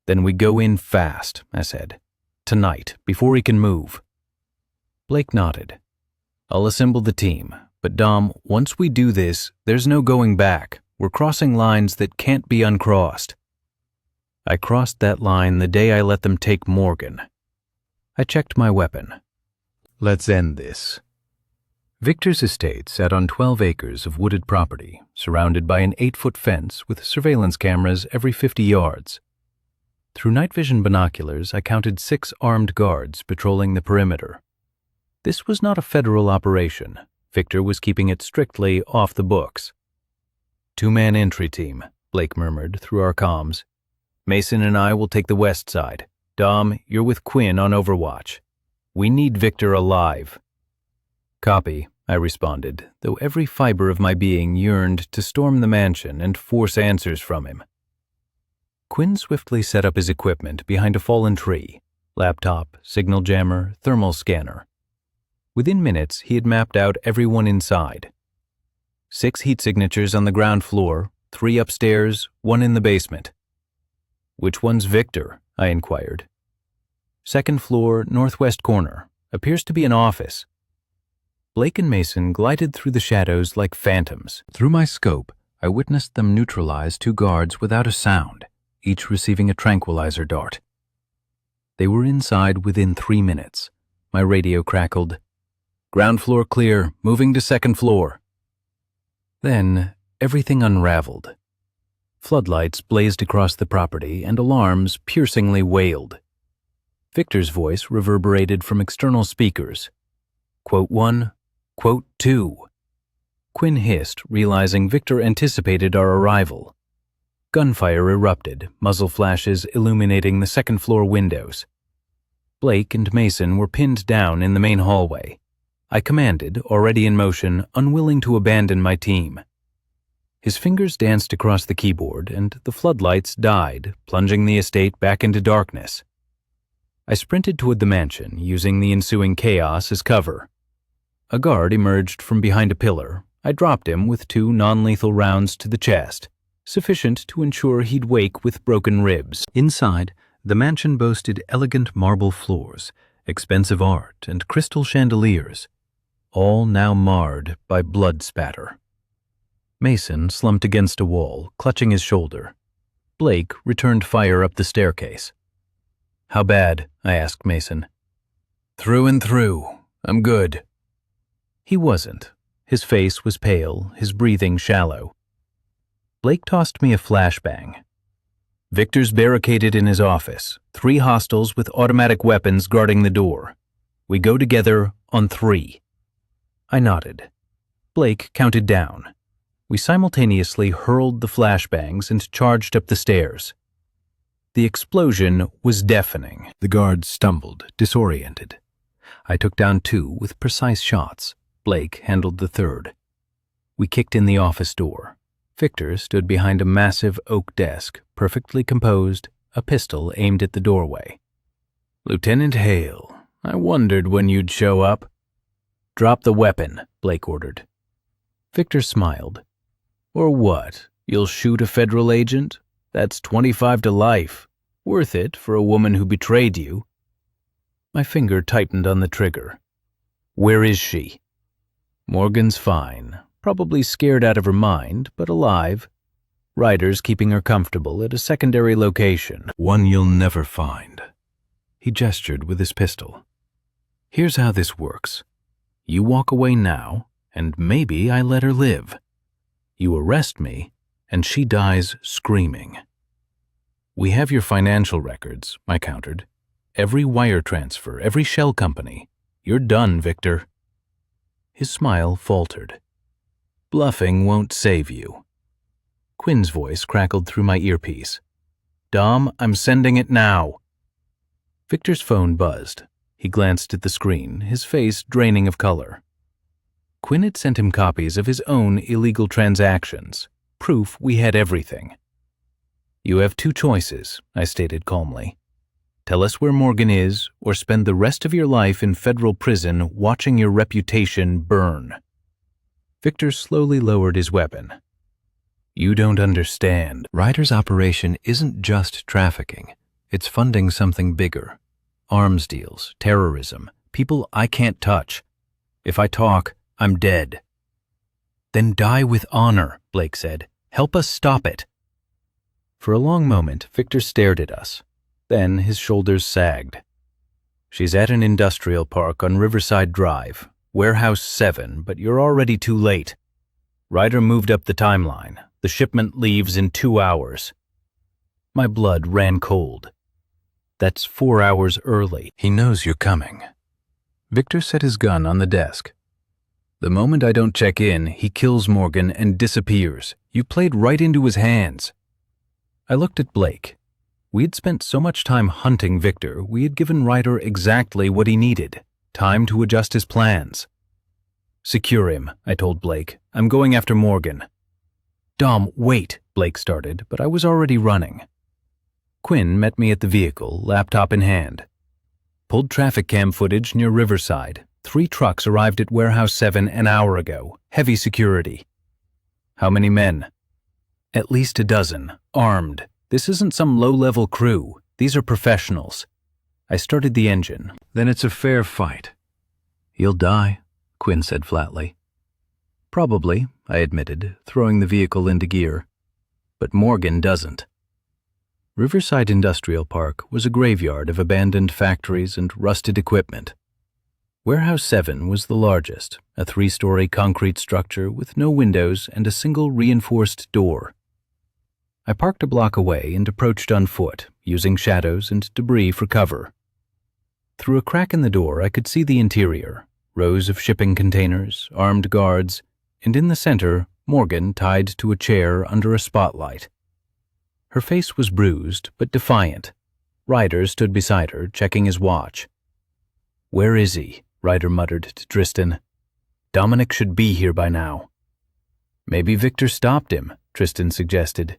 "Then we go in fast," I said. "Tonight, before he can move." Blake nodded. "I'll assemble the team. But Dom, once we do this, there's no going back. We're crossing lines that can't be uncrossed." I crossed that line the day I let them take Morgan. I checked my weapon. Let's end this. Victor's estate sat on 12 acres of wooded property, surrounded by an 8-foot fence with surveillance cameras every 50 yards. Through night vision binoculars, I counted 6 armed guards patrolling the perimeter. This was not a federal operation. Victor was keeping it strictly off the books. 2-man entry team, Blake murmured through our comms. "Mason and I will take the west side. Dom, you're with Quinn on overwatch. We need Victor alive." "Copy," I responded, though every fiber of my being yearned to storm the mansion and force answers from him. Quinn swiftly set up his equipment behind a fallen tree: laptop, signal jammer, thermal scanner. Within minutes, he had mapped out everyone inside. 6 heat signatures on the ground floor, 3 upstairs, 1 in the basement. "Which one's Victor?" I inquired. "Second floor, northwest corner. Appears to be an office." Blake and Mason glided through the shadows like phantoms. Through my scope, I witnessed them neutralize 2 guards without a sound, each receiving a tranquilizer dart. They were inside within 3 minutes. My radio crackled. "Ground floor clear, moving to second floor." Then, everything unraveled. Floodlights blazed across the property and alarms piercingly wailed. Victor's voice reverberated from external speakers. "Quote 1, quote 2. Quinn hissed, realizing Victor anticipated our arrival. Gunfire erupted, muzzle flashes illuminating the second-floor windows. Blake and Mason were pinned down in the main hallway. I commanded, already in motion, unwilling to abandon my team. His fingers danced across the keyboard, and the floodlights died, plunging the estate back into darkness. I sprinted toward the mansion, using the ensuing chaos as cover. A guard emerged from behind a pillar. I dropped him with 2 non-lethal rounds to the chest, sufficient to ensure he'd wake with broken ribs. Inside, the mansion boasted elegant marble floors, expensive art, and crystal chandeliers, all now marred by blood spatter. Mason slumped against a wall, clutching his shoulder. Blake returned fire up the staircase. "How bad?" I asked Mason. "Through and through. I'm good." He wasn't. His face was pale, his breathing shallow. Blake tossed me a flashbang. "Victor's barricaded in his office, 3 hostiles with automatic weapons guarding the door. We go together on 3. I nodded. Blake counted down. We simultaneously hurled the flashbangs and charged up the stairs. The explosion was deafening. The guards stumbled, disoriented. I took down 2 with precise shots. Blake handled the 3rd. We kicked in the office door. Victor stood behind a massive oak desk, perfectly composed, a pistol aimed at the doorway. "Lieutenant Hale, I wondered when you'd show up." "Drop the weapon," Blake ordered. Victor smiled. "Or what? You'll shoot a federal agent? That's 25 to life. Worth it for a woman who betrayed you." My finger tightened on the trigger. "Where is she?" "Morgan's fine. Probably scared out of her mind, but alive. Ryder's keeping her comfortable at a secondary location. One you'll never find." He gestured with his pistol. "Here's how this works. You walk away now, and maybe I let her live. You arrest me, and she dies screaming." "We have your financial records," I countered. "Every wire transfer, every shell company. You're done, Victor." His smile faltered. "Bluffing won't save you." Quinn's voice crackled through my earpiece. "Dom, I'm sending it now." Victor's phone buzzed. He glanced at the screen, his face draining of color. Quinn had sent him copies of his own illegal transactions, proof we had everything. "You have 2 choices," I stated calmly. "Tell us where Morgan is, or spend the rest of your life in federal prison watching your reputation burn." Victor slowly lowered his weapon. "You don't understand. Ryder's operation isn't just trafficking. It's funding something bigger. Arms deals, terrorism, people I can't touch. If I talk, I'm dead." "Then die with honor," Blake said. "Help us stop it." For a long moment, Victor stared at us. Then his shoulders sagged. "She's at an industrial park on Riverside Drive. Warehouse 7, but you're already too late. Ryder moved up the timeline. The shipment leaves in 2 hours. My blood ran cold. That's 4 hours early. He knows you're coming. Victor set his gun on the desk. The moment I don't check in, he kills Morgan and disappears. You played right into his hands. I looked at Blake. We had spent so much time hunting Victor, we had given Ryder exactly what he needed. Time to adjust his plans. Secure him, I told Blake. I'm going after Morgan. Dom, wait, Blake started, but I was already running. Quinn met me at the vehicle, laptop in hand. Pulled traffic cam footage near Riverside. 3 trucks arrived at Warehouse 7 an hour ago. Heavy security. How many men? At least a dozen, armed. This isn't some low-level crew. These are professionals. I started the engine. Then it's a fair fight. You'll die, Quinn said flatly. Probably, I admitted, throwing the vehicle into gear. But Morgan doesn't. Riverside Industrial Park was a graveyard of abandoned factories and rusted equipment. Warehouse 7 was the largest, a 3-story concrete structure with no windows and a single reinforced door. I parked a block away and approached on foot, using shadows and debris for cover. Through a crack in the door, I could see the interior, rows of shipping containers, armed guards, and in the center, Morgan tied to a chair under a spotlight. Her face was bruised but defiant. Ryder stood beside her, checking his watch. "Where is he?" Ryder muttered to Tristan. "Dominic should be here by now." "Maybe Victor stopped him," Tristan suggested.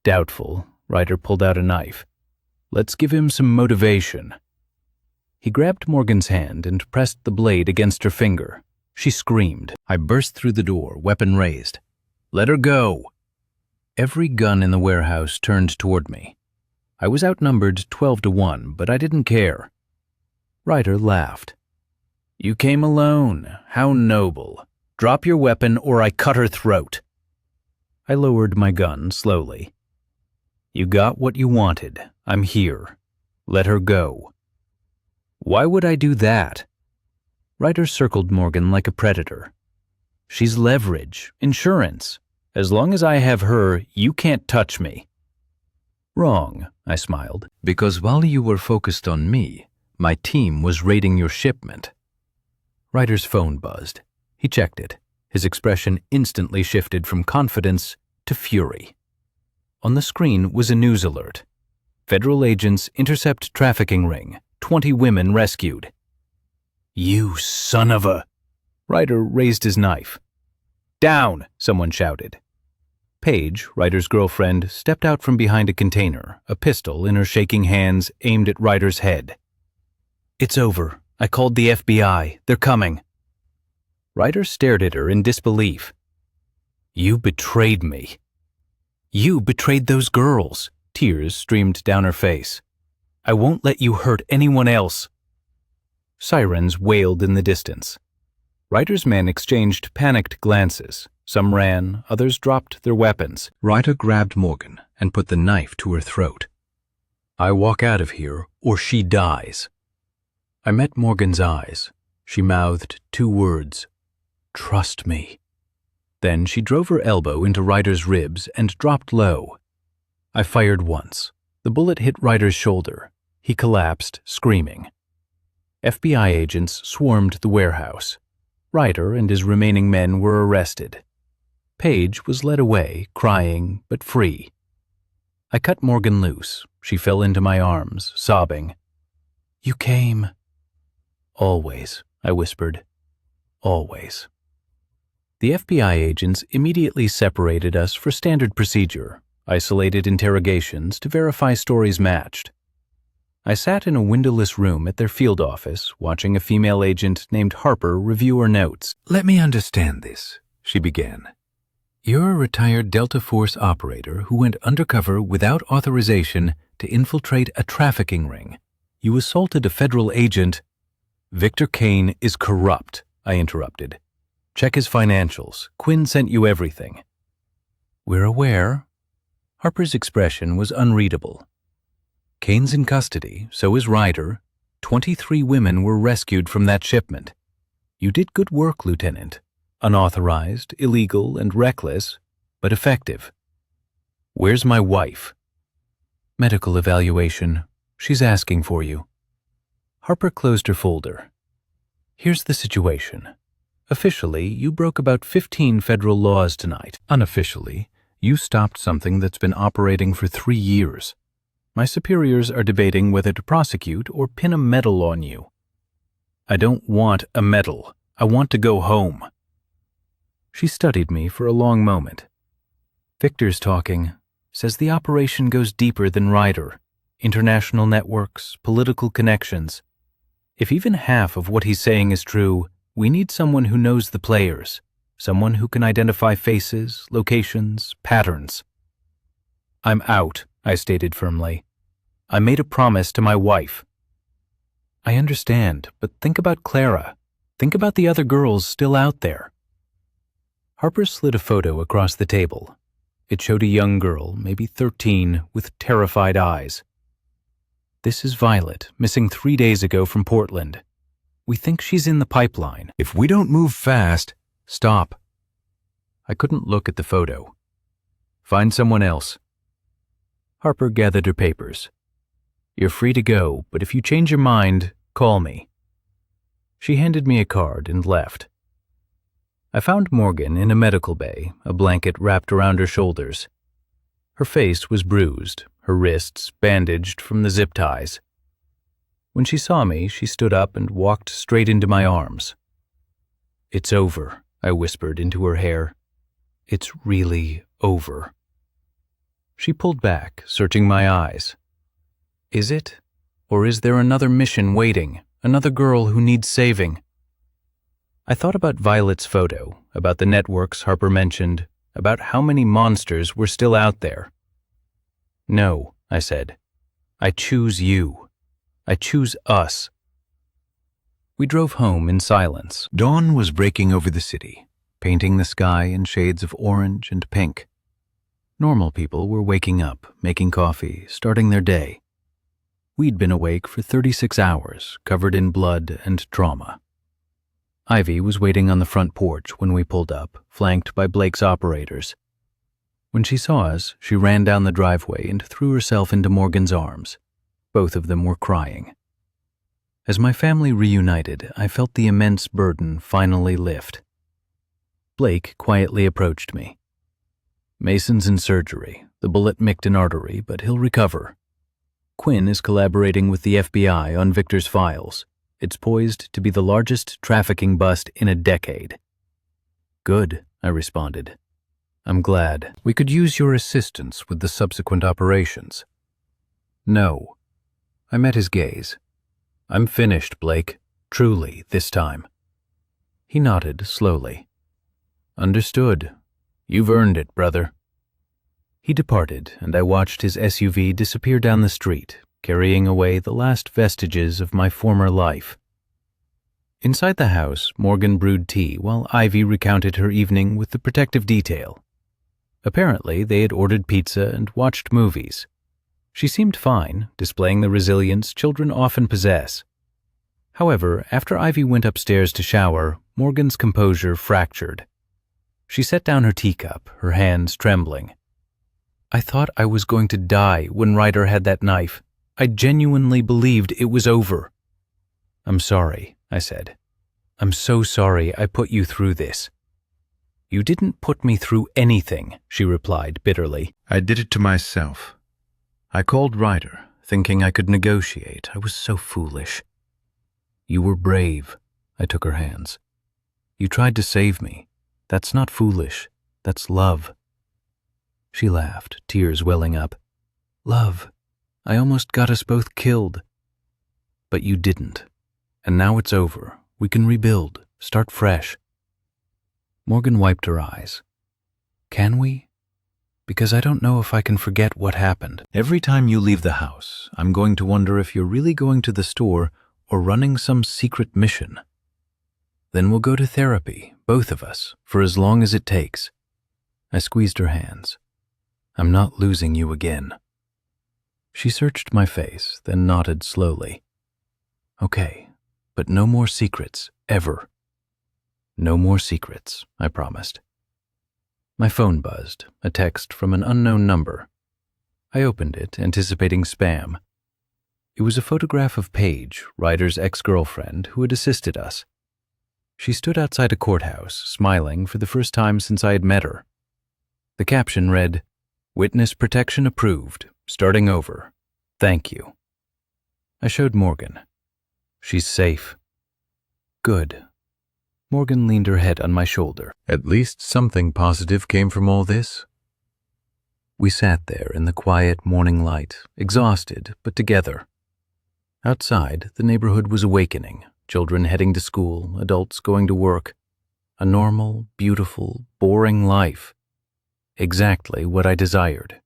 Doubtful, Ryder pulled out a knife. "Let's give him some motivation." He grabbed Morgan's hand and pressed the blade against her finger. She screamed. I burst through the door, weapon raised. "Let her go!" Every gun in the warehouse turned toward me. I was outnumbered 12-1, but I didn't care. Ryder laughed. "You came alone. How noble. Drop your weapon or I cut her throat." I lowered my gun slowly. "You got what you wanted. I'm here. Let her go." "Why would I do that?" Ryder circled Morgan like a predator. "She's leverage, insurance. As long as I have her, you can't touch me." "Wrong," I smiled, "because while you were focused on me, my team was raiding your shipment." Ryder's phone buzzed. He checked it. His expression instantly shifted from confidence to fury. On the screen was a news alert. "Federal agents intercept trafficking ring. 20 women rescued." "You son of a..." Ryder raised his knife. "Down!" someone shouted. Paige, Ryder's girlfriend, stepped out from behind a container, a pistol in her shaking hands aimed at Ryder's head. "It's over. I called the FBI. They're coming." Ryder stared at her in disbelief. "You betrayed me." "You betrayed those girls." Tears streamed down her face. "I won't let you hurt anyone else." Sirens wailed in the distance. Ryder's men exchanged panicked glances. Some ran, others dropped their weapons. Ryder grabbed Morgan and put the knife to her throat. "I walk out of here, or she dies." I met Morgan's eyes. She mouthed 2 words. "Trust me." Then she drove her elbow into Ryder's ribs and dropped low. I fired once. The bullet hit Ryder's shoulder. He collapsed, screaming. FBI agents swarmed the warehouse. Ryder and his remaining men were arrested. Paige was led away, crying, but free. I cut Morgan loose. She fell into my arms, sobbing. "You came." "Always," I whispered. "Always." The FBI agents immediately separated us for standard procedure, isolated interrogations to verify stories matched. I sat in a windowless room at their field office, watching a female agent named Harper review her notes. "Let me understand this," she began. "You're a retired Delta Force operator who went undercover without authorization to infiltrate a trafficking ring. You assaulted a federal agent." "Victor Kane is corrupt," I interrupted. "Check his financials. Quinn sent you everything." "We're aware." Harper's expression was unreadable. "Kane's in custody, so is Ryder. 23 women were rescued from that shipment. You did good work, Lieutenant. Unauthorized, illegal, and reckless, but effective. Where's my wife?" "Medical evaluation. She's asking for you." Harper closed her folder. "Here's the situation. Officially, you broke about 15 federal laws tonight. Unofficially, you stopped something that's been operating for 3 years. My superiors are debating whether to prosecute or pin a medal on you." "I don't want a medal. I want to go home." She studied me for a long moment. "Victor's talking. Says the operation goes deeper than Ryder. International networks, political connections. If even half of what he's saying is true, we need someone who knows the players, someone who can identify faces, locations, patterns." "I'm out," I stated firmly. "I made a promise to my wife." "I understand, but think about Clara. Think about the other girls still out there." Harper slid a photo across the table. It showed a young girl, maybe 13, with terrified eyes. "This is Violet, missing 3 days ago from Portland. We think she's in the pipeline. If we don't move fast..." "Stop." I couldn't look at the photo. "Find someone else." Harper gathered her papers. "You're free to go, but if you change your mind, call me." She handed me a card and left. I found Morgan in a medical bay, a blanket wrapped around her shoulders. Her face was bruised, her wrists bandaged from the zip ties. When she saw me, she stood up and walked straight into my arms. "It's over," I whispered into her hair. "It's really over." She pulled back, searching my eyes. "Is it? Or is there another mission waiting, another girl who needs saving?" I thought about Violet's photo, about the networks Harper mentioned, about how many monsters were still out there. "No," I said. "I choose you. I choose us." We drove home in silence. Dawn was breaking over the city, painting the sky in shades of orange and pink. Normal people were waking up, making coffee, starting their day. We'd been awake for 36 hours, covered in blood and trauma. Ivy was waiting on the front porch when we pulled up, flanked by Blake's operators. When she saw us, she ran down the driveway and threw herself into Morgan's arms. Both of them were crying. As my family reunited, I felt the immense burden finally lift. Blake quietly approached me. "Mason's in surgery. The bullet nicked an artery, but he'll recover. Quinn is collaborating with the FBI on Victor's files. It's poised to be the largest trafficking bust in a decade." "Good," I responded. "I'm glad. We could use your assistance with the subsequent operations." "No." I met his gaze. "I'm finished, Blake. Truly, this time." He nodded slowly. "Understood. You've earned it, brother." He departed, and I watched his SUV disappear down the street, carrying away the last vestiges of my former life. Inside the house, Morgan brewed tea while Ivy recounted her evening with the protective detail. Apparently, they had ordered pizza and watched movies. She seemed fine, displaying the resilience children often possess. However, after Ivy went upstairs to shower, Morgan's composure fractured. She set down her teacup, her hands trembling. "I thought I was going to die when Ryder had that knife. I genuinely believed it was over." "I'm sorry," I said. "I'm so sorry I put you through this." "You didn't put me through anything," she replied bitterly. "I did it to myself. I called Ryder, thinking I could negotiate. I was so foolish." "You were brave." I took her hands. "You tried to save me. That's not foolish. That's love." She laughed, tears welling up. "Love. I almost got us both killed." "But you didn't. And now it's over. We can rebuild, start fresh." Morgan wiped her eyes. "Can we? Because I don't know if I can forget what happened. Every time you leave the house, I'm going to wonder if you're really going to the store or running some secret mission. Then we'll go to therapy, both of us, for as long as it takes." I squeezed her hands. "I'm not losing you again." She searched my face, then nodded slowly. "Okay, but no more secrets, ever." "No more secrets," I promised. My phone buzzed, a text from an unknown number. I opened it, anticipating spam. It was a photograph of Paige, Ryder's ex-girlfriend, who had assisted us. She stood outside a courthouse, smiling for the first time since I had met her. The caption read, "Witness protection approved. Starting over. Thank you." I showed Morgan. "She's safe." "Good." Morgan leaned her head on my shoulder. "At least something positive came from all this." We sat there in the quiet morning light, exhausted but together. Outside, the neighborhood was awakening, children heading to school, adults going to work. A normal, beautiful, boring life. Exactly what I desired.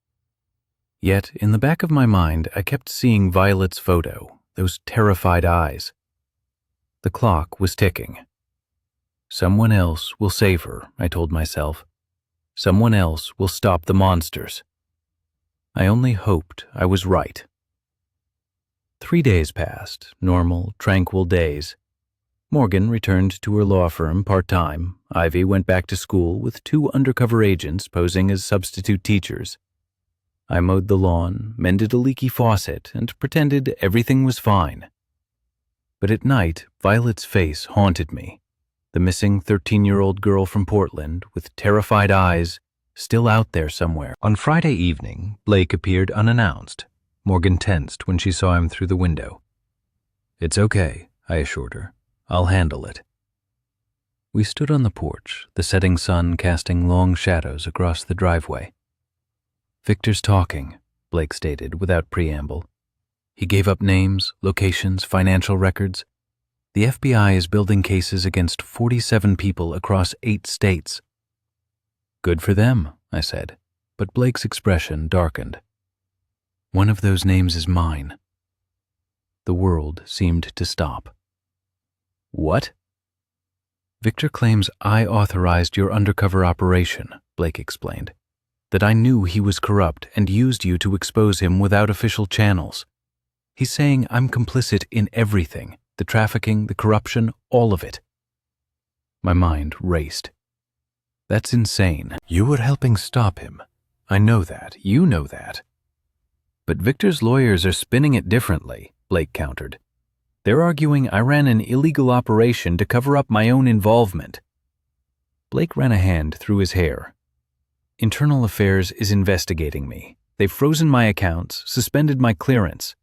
Yet, in the back of my mind, I kept seeing Violet's photo, those terrified eyes. The clock was ticking. Someone else will save her, I told myself. Someone else will stop the monsters. I only hoped I was right. 3 days passed, normal, tranquil days. Morgan returned to her law firm part-time. Ivy went back to school with 2 undercover agents posing as substitute teachers. I mowed the lawn, mended a leaky faucet, and pretended everything was fine. But at night, Violet's face haunted me. The missing 13-year-old girl from Portland, with terrified eyes, still out there somewhere. On Friday evening, Blake appeared unannounced. Morgan tensed when she saw him through the window. "It's okay," I assured her. "I'll handle it." We stood on the porch, the setting sun casting long shadows across the driveway. "Victor's talking," Blake stated without preamble. "He gave up names, locations, financial records. The FBI is building cases against 47 people across 8 states. "Good for them," I said, but Blake's expression darkened. "One of those names is mine." The world seemed to stop. "What?" "Victor claims I authorized your undercover operation," Blake explained. "That I knew he was corrupt and used you to expose him without official channels. He's saying I'm complicit in everything, the trafficking, the corruption, all of it." My mind raced. "That's insane. You were helping stop him. I know that. You know that." "But Victor's lawyers are spinning it differently," Blake countered. "They're arguing I ran an illegal operation to cover up my own involvement." Blake ran a hand through his hair. "Internal Affairs is investigating me. They've frozen my accounts, suspended my clearance.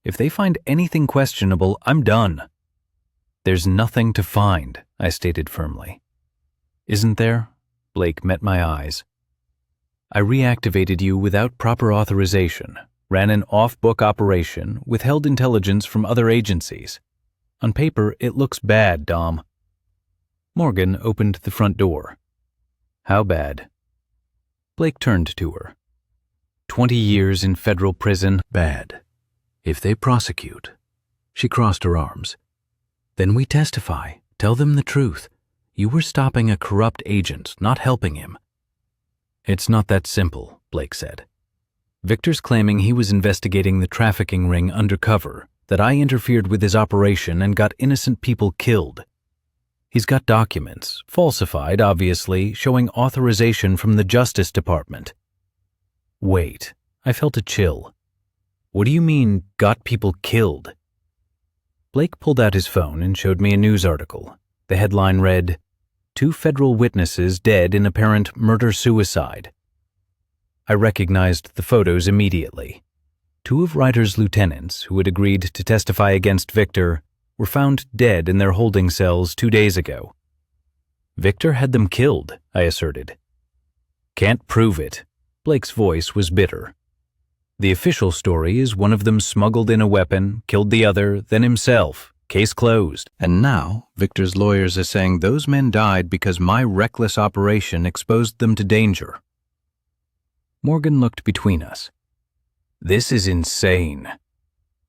If they find anything questionable, I'm done." "There's nothing to find," I stated firmly. "Isn't there?" Blake met my eyes. "I reactivated you without proper authorization, ran an off-book operation, withheld intelligence from other agencies. On paper, it looks bad, Dom." Morgan opened the front door. "How bad?" Blake turned to her. 20 years in federal prison. "Bad. If they prosecute." She crossed her arms. "Then we testify. Tell them the truth. You were stopping a corrupt agent, not helping him." "It's not that simple," Blake said. "Victor's claiming he was investigating the trafficking ring undercover, that I interfered with his operation and got innocent people killed. He's got documents, falsified obviously, showing authorization from the Justice Department." "Wait," I felt a chill. "What do you mean, got people killed?" Blake pulled out his phone and showed me a news article. The headline read, "2 federal witnesses dead in apparent murder-suicide." I recognized the photos immediately. 2 of Ryder's lieutenants, who had agreed to testify against Victor, were found dead in their holding cells 2 days ago. "Victor had them killed," I asserted. "Can't prove it." Blake's voice was bitter. "The official story is one of them smuggled in a weapon, killed the other, then himself. Case closed. And now, Victor's lawyers are saying those men died because my reckless operation exposed them to danger." Morgan looked between us. "This is insane.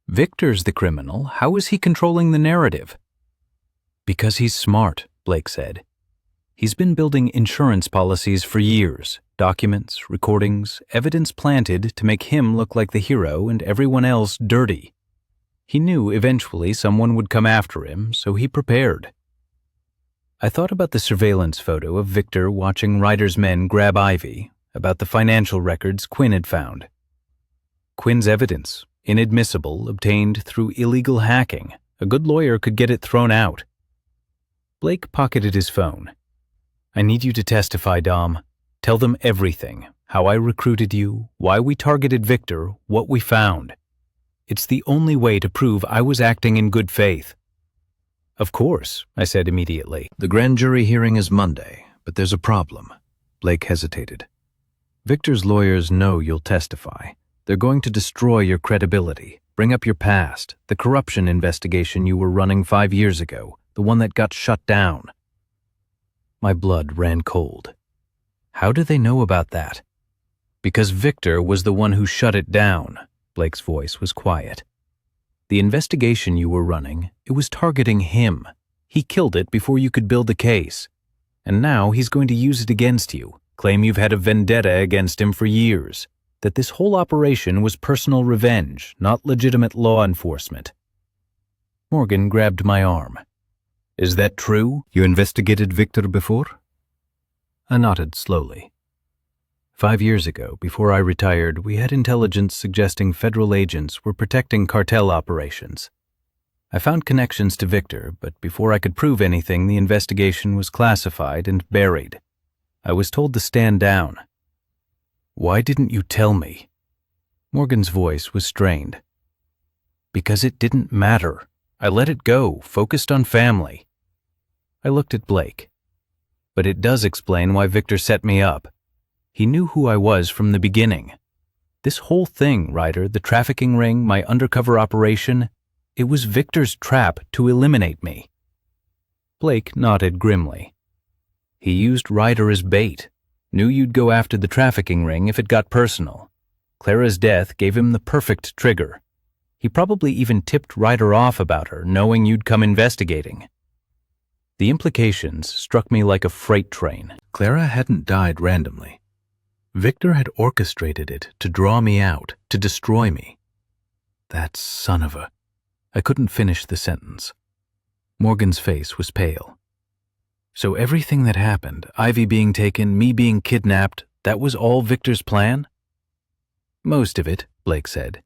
Victor's the criminal. How is he controlling the narrative?" "Because he's smart," Blake said. "He's been building insurance policies for years. Documents, recordings, evidence planted to make him look like the hero and everyone else dirty. He knew eventually someone would come after him, so he prepared." I thought about the surveillance photo of Victor watching Ryder's men grab Ivy, about the financial records Quinn had found. Quinn's evidence, inadmissible, obtained through illegal hacking. A good lawyer could get it thrown out. Blake pocketed his phone. "I need you to testify, Dom. Tell them everything, how I recruited you, why we targeted Victor, what we found. It's the only way to prove I was acting in good faith." "Of course," I said immediately. "The grand jury hearing is Monday, but there's a problem." Blake hesitated. "Victor's lawyers know you'll testify. They're going to destroy your credibility, bring up your past, the corruption investigation you were running 5 years ago, the one that got shut down." My blood ran cold. "How do they know about that?" "Because Victor was the one who shut it down." Blake's voice was quiet. "The investigation you were running, it was targeting him. He killed it before you could build a case. And now he's going to use it against you, claim you've had a vendetta against him for years, that this whole operation was personal revenge, not legitimate law enforcement." Morgan grabbed my arm. "Is that true? You investigated Victor before?" I nodded slowly. 5 years ago, before I retired, we had intelligence suggesting federal agents were protecting cartel operations. I found connections to Victor, but before I could prove anything, the investigation was classified and buried. I was told to stand down. Why didn't you tell me? Morgan's voice was strained. Because it didn't matter. I let it go, focused on family. I looked at Blake. But it does explain why Victor set me up. He knew who I was from the beginning. This whole thing, Ryder, the trafficking ring, my undercover operation, it was Victor's trap to eliminate me. Blake nodded grimly. He used Ryder as bait, knew you'd go after the trafficking ring if it got personal. Clara's death gave him the perfect trigger. He probably even tipped Ryder off about her, knowing you'd come investigating. The implications struck me like a freight train. Clara hadn't died randomly. Victor had orchestrated it to draw me out, to destroy me. That son of a... I couldn't finish the sentence. Morgan's face was pale. So everything that happened, Ivy being taken, me being kidnapped, that was all Victor's plan? Most of it, Blake said.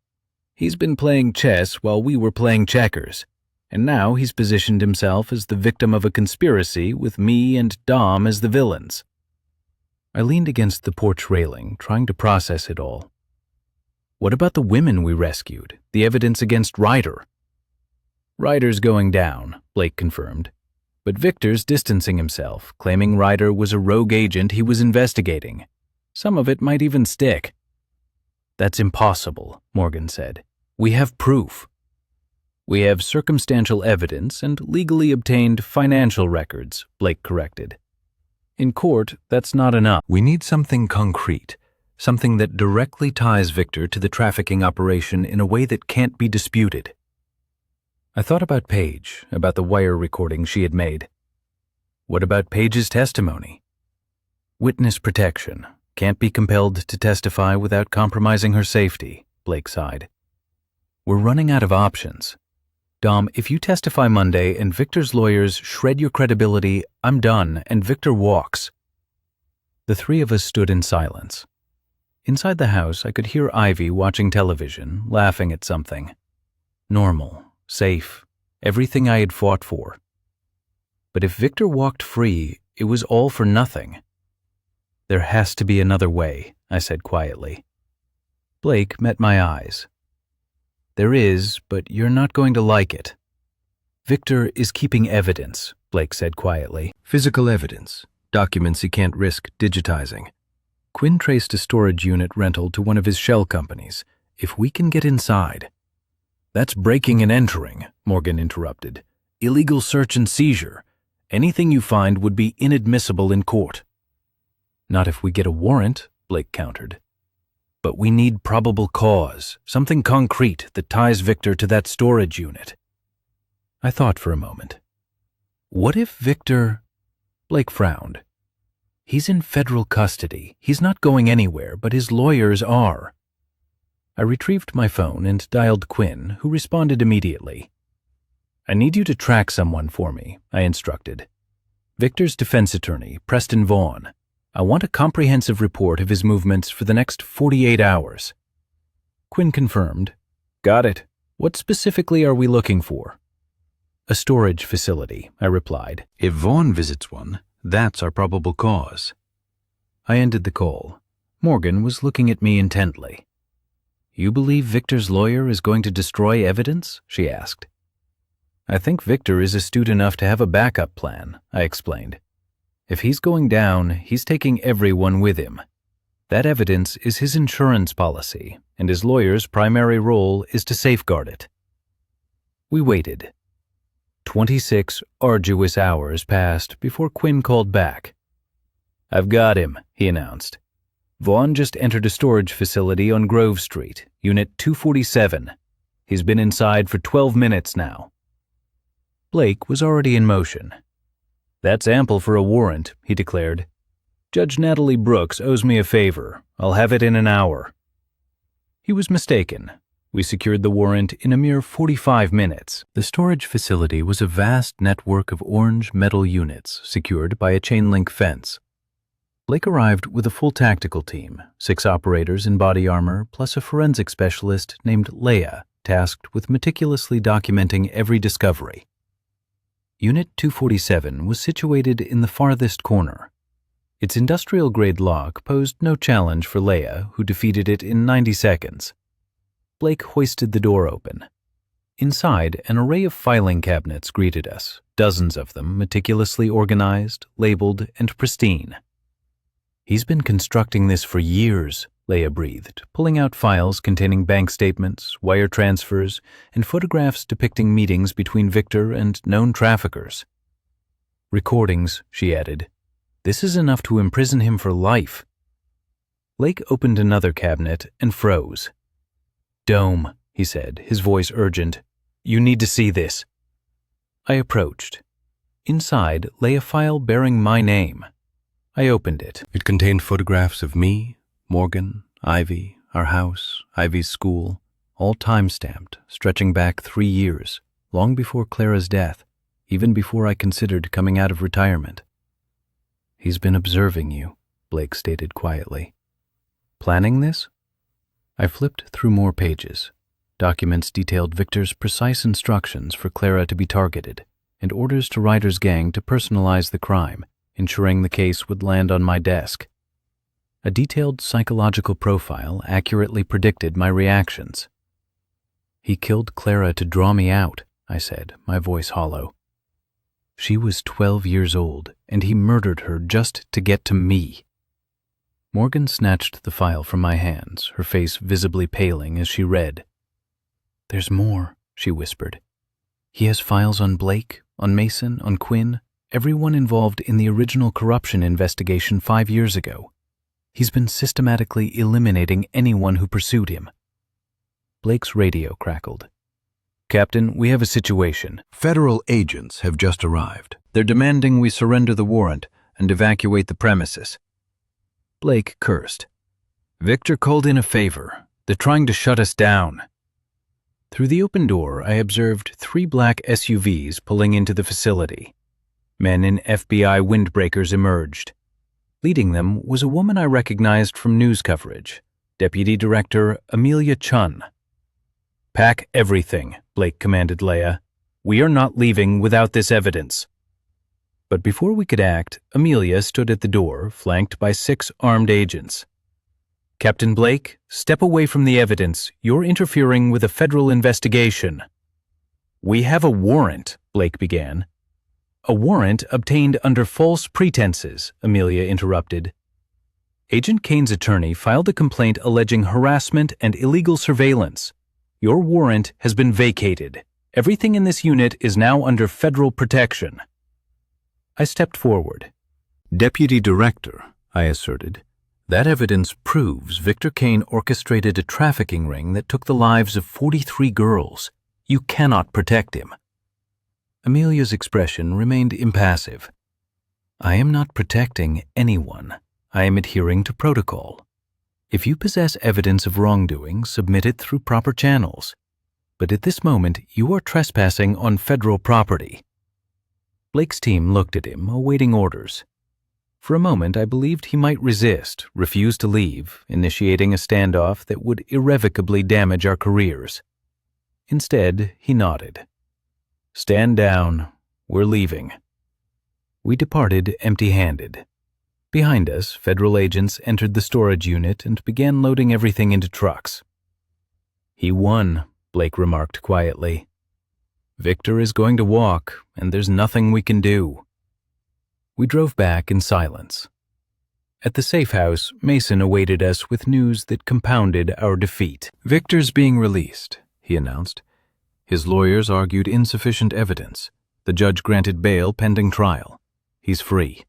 He's been playing chess while we were playing checkers, and now he's positioned himself as the victim of a conspiracy with me and Dom as the villains. I leaned against the porch railing, trying to process it all. What about the women we rescued? The evidence against Ryder? Ryder's going down, Blake confirmed. But Victor's distancing himself, claiming Ryder was a rogue agent he was investigating. Some of it might even stick. That's impossible, Morgan said. We have proof. We have circumstantial evidence and legally obtained financial records, Blake corrected. In court, that's not enough. We need something concrete, something that directly ties Victor to the trafficking operation in a way that can't be disputed. I thought about Paige, about the wire recording she had made. What about Paige's testimony? Witness protection. Can't be compelled to testify without compromising her safety, Blake sighed. We're running out of options. Dom, if you testify Monday and Victor's lawyers shred your credibility, I'm done, and Victor walks. The three of us stood in silence. Inside the house, I could hear Ivy watching television, laughing at something. Normal, safe, everything I had fought for. But if Victor walked free, it was all for nothing. There has to be another way, I said quietly. Blake met my eyes. There is, but you're not going to like it. Victor is keeping evidence, Blake said quietly. Physical evidence, documents he can't risk digitizing. Quinn traced a storage unit rental to one of his shell companies. If we can get inside... That's breaking and entering, Morgan interrupted. Illegal search and seizure. Anything you find would be inadmissible in court. Not if we get a warrant, Blake countered. But we need probable cause, something concrete that ties Victor to that storage unit. I thought for a moment. What if Victor... Blake frowned. He's in federal custody. He's not going anywhere, but his lawyers are. I retrieved my phone and dialed Quinn, who responded immediately. I need you to track someone for me, I instructed. Victor's defense attorney, Preston Vaughn. I want a comprehensive report of his movements for the next 48 hours. Quinn confirmed. Got it. What specifically are we looking for? A storage facility, I replied. If Vaughn visits one, that's our probable cause. I ended the call. Morgan was looking at me intently. You believe Victor's lawyer is going to destroy evidence? She asked. I think Victor is astute enough to have a backup plan, I explained. If he's going down, he's taking everyone with him. That evidence is his insurance policy, and his lawyer's primary role is to safeguard it. We waited. 26 arduous hours passed before Quinn called back. I've got him, he announced. Vaughn just entered a storage facility on Grove Street, Unit 247. He's been inside for 12 minutes now. Blake was already in motion. That's ample for a warrant, he declared. Judge Natalie Brooks owes me a favor. I'll have it in an hour. He was mistaken. We secured the warrant in a mere 45 minutes. The storage facility was a vast network of orange metal units secured by a chain-link fence. Blake arrived with a full tactical team, 6 operators in body armor, plus a forensic specialist named Leia tasked with meticulously documenting every discovery. Unit 247 was situated in the farthest corner. Its industrial-grade lock posed no challenge for Leia, who defeated it in 90 seconds. Blake hoisted the door open. Inside, an array of filing cabinets greeted us, dozens of them meticulously organized, labeled, and pristine. "He's been constructing this for years," Leia breathed, pulling out files containing bank statements, wire transfers, and photographs depicting meetings between Victor and known traffickers. "Recordings," she added. "This is enough to imprison him for life." Blake opened another cabinet and froze. "Dome," he said, his voice urgent. "You need to see this." I approached. Inside lay a file bearing my name. I opened it. It contained photographs of me, Morgan, Ivy, our house, Ivy's school, all time-stamped, stretching back 3 years, long before Clara's death, even before I considered coming out of retirement. "He's been observing you," Blake stated quietly. "Planning this?" I flipped through more pages. Documents detailed Victor's precise instructions for Clara to be targeted, and orders to Ryder's gang to personalize the crime, ensuring the case would land on my desk. A detailed psychological profile accurately predicted my reactions. "He killed Clara to draw me out," I said, my voice hollow. "She was 12 years old, and he murdered her just to get to me." Morgan snatched the file from my hands, her face visibly paling as she read. "There's more," she whispered. "He has files on Blake, on Mason, on Quinn, everyone involved in the original corruption investigation 5 years ago. He's been systematically eliminating anyone who pursued him." Blake's radio crackled. "Captain, we have a situation. Federal agents have just arrived. They're demanding we surrender the warrant and evacuate the premises." Blake cursed. "Victor called in a favor. They're trying to shut us down." Through the open door, I observed 3 black SUVs pulling into the facility. Men in FBI windbreakers emerged. Leading them was a woman I recognized from news coverage, Deputy Director Amelia Chun. "Pack everything," Blake commanded Leia. "We are not leaving without this evidence." But before we could act, Amelia stood at the door, flanked by 6 armed agents. "Captain Blake, step away from the evidence. You're interfering with a federal investigation." "We have a warrant," Blake began. "A warrant obtained under false pretenses," Amelia interrupted. "Agent Kane's attorney filed a complaint alleging harassment and illegal surveillance. Your warrant has been vacated. Everything in this unit is now under federal protection." I stepped forward. "Deputy Director," I asserted, "that evidence proves Victor Kane orchestrated a trafficking ring that took the lives of 43 girls. You cannot protect him." Amelia's expression remained impassive. "I am not protecting anyone. I am adhering to protocol. If you possess evidence of wrongdoing, submit it through proper channels. But at this moment, you are trespassing on federal property." Blake's team looked at him, awaiting orders. For a moment, I believed he might resist, refuse to leave, initiating a standoff that would irrevocably damage our careers. Instead, he nodded. "Stand down. We're leaving." We departed empty-handed. Behind us, federal agents entered the storage unit and began loading everything into trucks. "He won," Blake remarked quietly. "Victor is going to walk, and there's nothing we can do." We drove back in silence. At the safe house, Mason awaited us with news that compounded our defeat. "Victor's being released," he announced. "His lawyers argued insufficient evidence. The judge granted bail pending trial. He's free."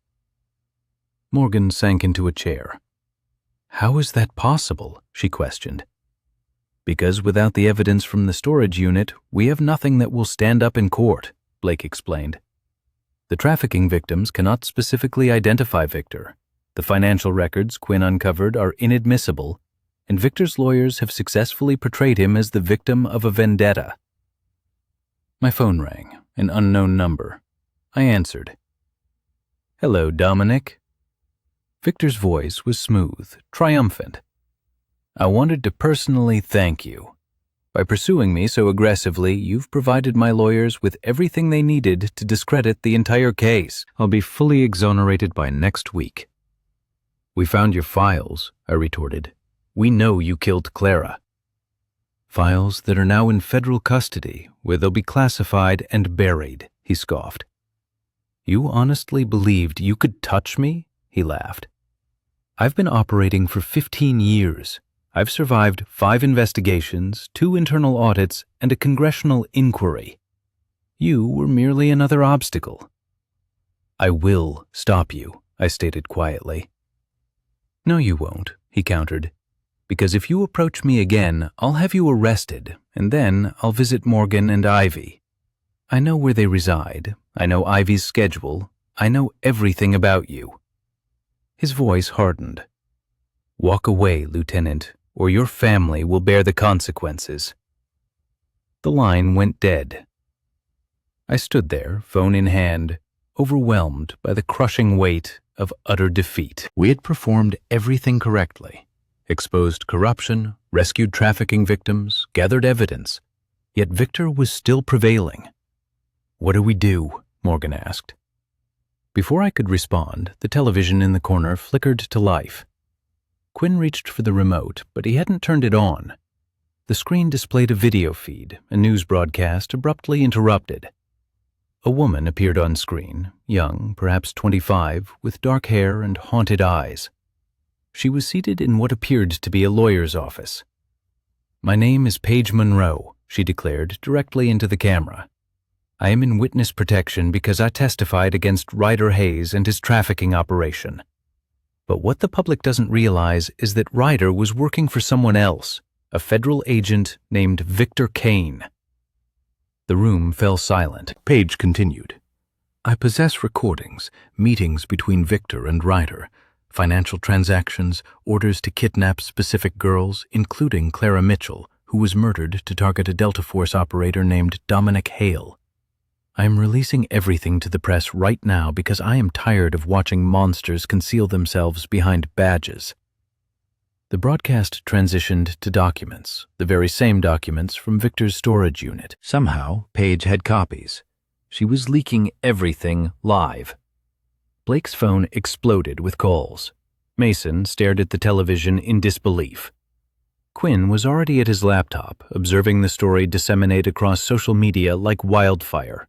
Morgan sank into a chair. "How is that possible?" she questioned. "Because without the evidence from the storage unit, we have nothing that will stand up in court," Blake explained. "The trafficking victims cannot specifically identify Victor. The financial records Quinn uncovered are inadmissible, and Victor's lawyers have successfully portrayed him as the victim of a vendetta." My phone rang, an unknown number. I answered. "Hello, Dominic." Victor's voice was smooth, triumphant. "I wanted to personally thank you." By pursuing me so aggressively, you've provided my lawyers with everything they needed to discredit the entire case. I'll be fully exonerated by next week. We found your files, I retorted. We know you killed Clara. Files that are now in federal custody, where they'll be classified and buried, he scoffed. You honestly believed you could touch me? He laughed. I've been operating for 15 years. I've survived 5 investigations, 2 internal audits, and a congressional inquiry. You were merely another obstacle. I will stop you, I stated quietly. No, you won't, he countered. Because if you approach me again, I'll have you arrested, and then I'll visit Morgan and Ivy. I know where they reside. I know Ivy's schedule. I know everything about you. His voice hardened. Walk away, Lieutenant, or your family will bear the consequences. The line went dead. I stood there, phone in hand, overwhelmed by the crushing weight of utter defeat. We had performed everything correctly. Exposed corruption, rescued trafficking victims, gathered evidence. Yet Victor was still prevailing. What do we do? Morgan asked. Before I could respond, the television in the corner flickered to life. Quinn reached for the remote, but he hadn't turned it on. The screen displayed a video feed, a news broadcast abruptly interrupted. A woman appeared on screen, young, perhaps 25, with dark hair and haunted eyes. She was seated in what appeared to be a lawyer's office. My name is Paige Monroe, she declared directly into the camera. I am in witness protection because I testified against Ryder Hayes and his trafficking operation. But what the public doesn't realize is that Ryder was working for someone else, a federal agent named Victor Kane. The room fell silent. Paige continued. I possess recordings, meetings between Victor and Ryder, financial transactions, orders to kidnap specific girls, including Clara Mitchell, who was murdered to target a Delta Force operator named Dominic Hale. I am releasing everything to the press right now because I am tired of watching monsters conceal themselves behind badges. The broadcast transitioned to documents, the very same documents from Victor's storage unit. Somehow, Paige had copies. She was leaking everything live. Blake's phone exploded with calls. Mason stared at the television in disbelief. Quinn was already at his laptop, observing the story disseminate across social media like wildfire.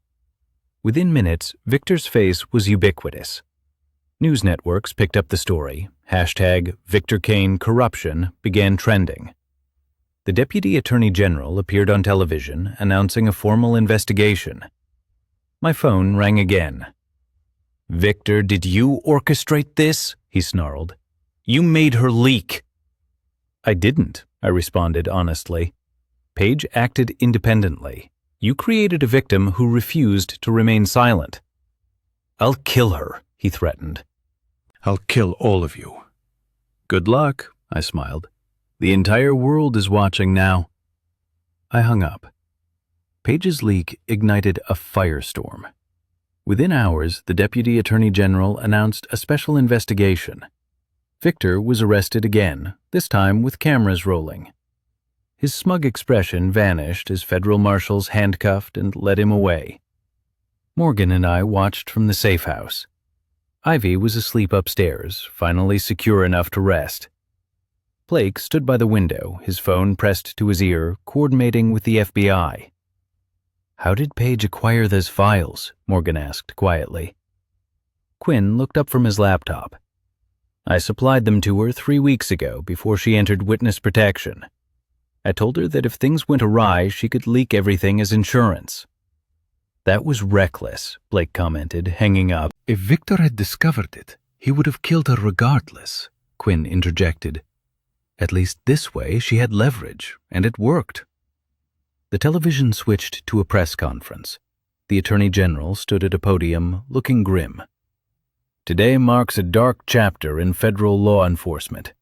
Within minutes, Victor's face was ubiquitous. News networks picked up the story. Hashtag Victor Kane corruption began trending. The Deputy Attorney General appeared on television, announcing a formal investigation. My phone rang again. Victor, did you orchestrate this? He snarled. You made her leak. I didn't, I responded honestly. Paige acted independently. You created a victim who refused to remain silent. I'll kill her, he threatened. I'll kill all of you. Good luck, I smiled. The entire world is watching now. I hung up. Paige's leak ignited a firestorm. Within hours, the Deputy Attorney General announced a special investigation. Victor was arrested again, this time with cameras rolling. His smug expression vanished as federal marshals handcuffed and led him away. Morgan and I watched from the safe house. Ivy was asleep upstairs, finally secure enough to rest. Blake stood by the window, his phone pressed to his ear, coordinating with the FBI. How did Paige acquire those files? Morgan asked quietly. Quinn looked up from his laptop. I supplied them to her 3 weeks ago before she entered witness protection. I told her that if things went awry, she could leak everything as insurance. That was reckless, Blake commented, hanging up. If Victor had discovered it, he would have killed her regardless, Quinn interjected. At least this way she had leverage, and it worked. The television switched to a press conference. The Attorney General stood at a podium, looking grim. Today marks a dark chapter in federal law enforcement.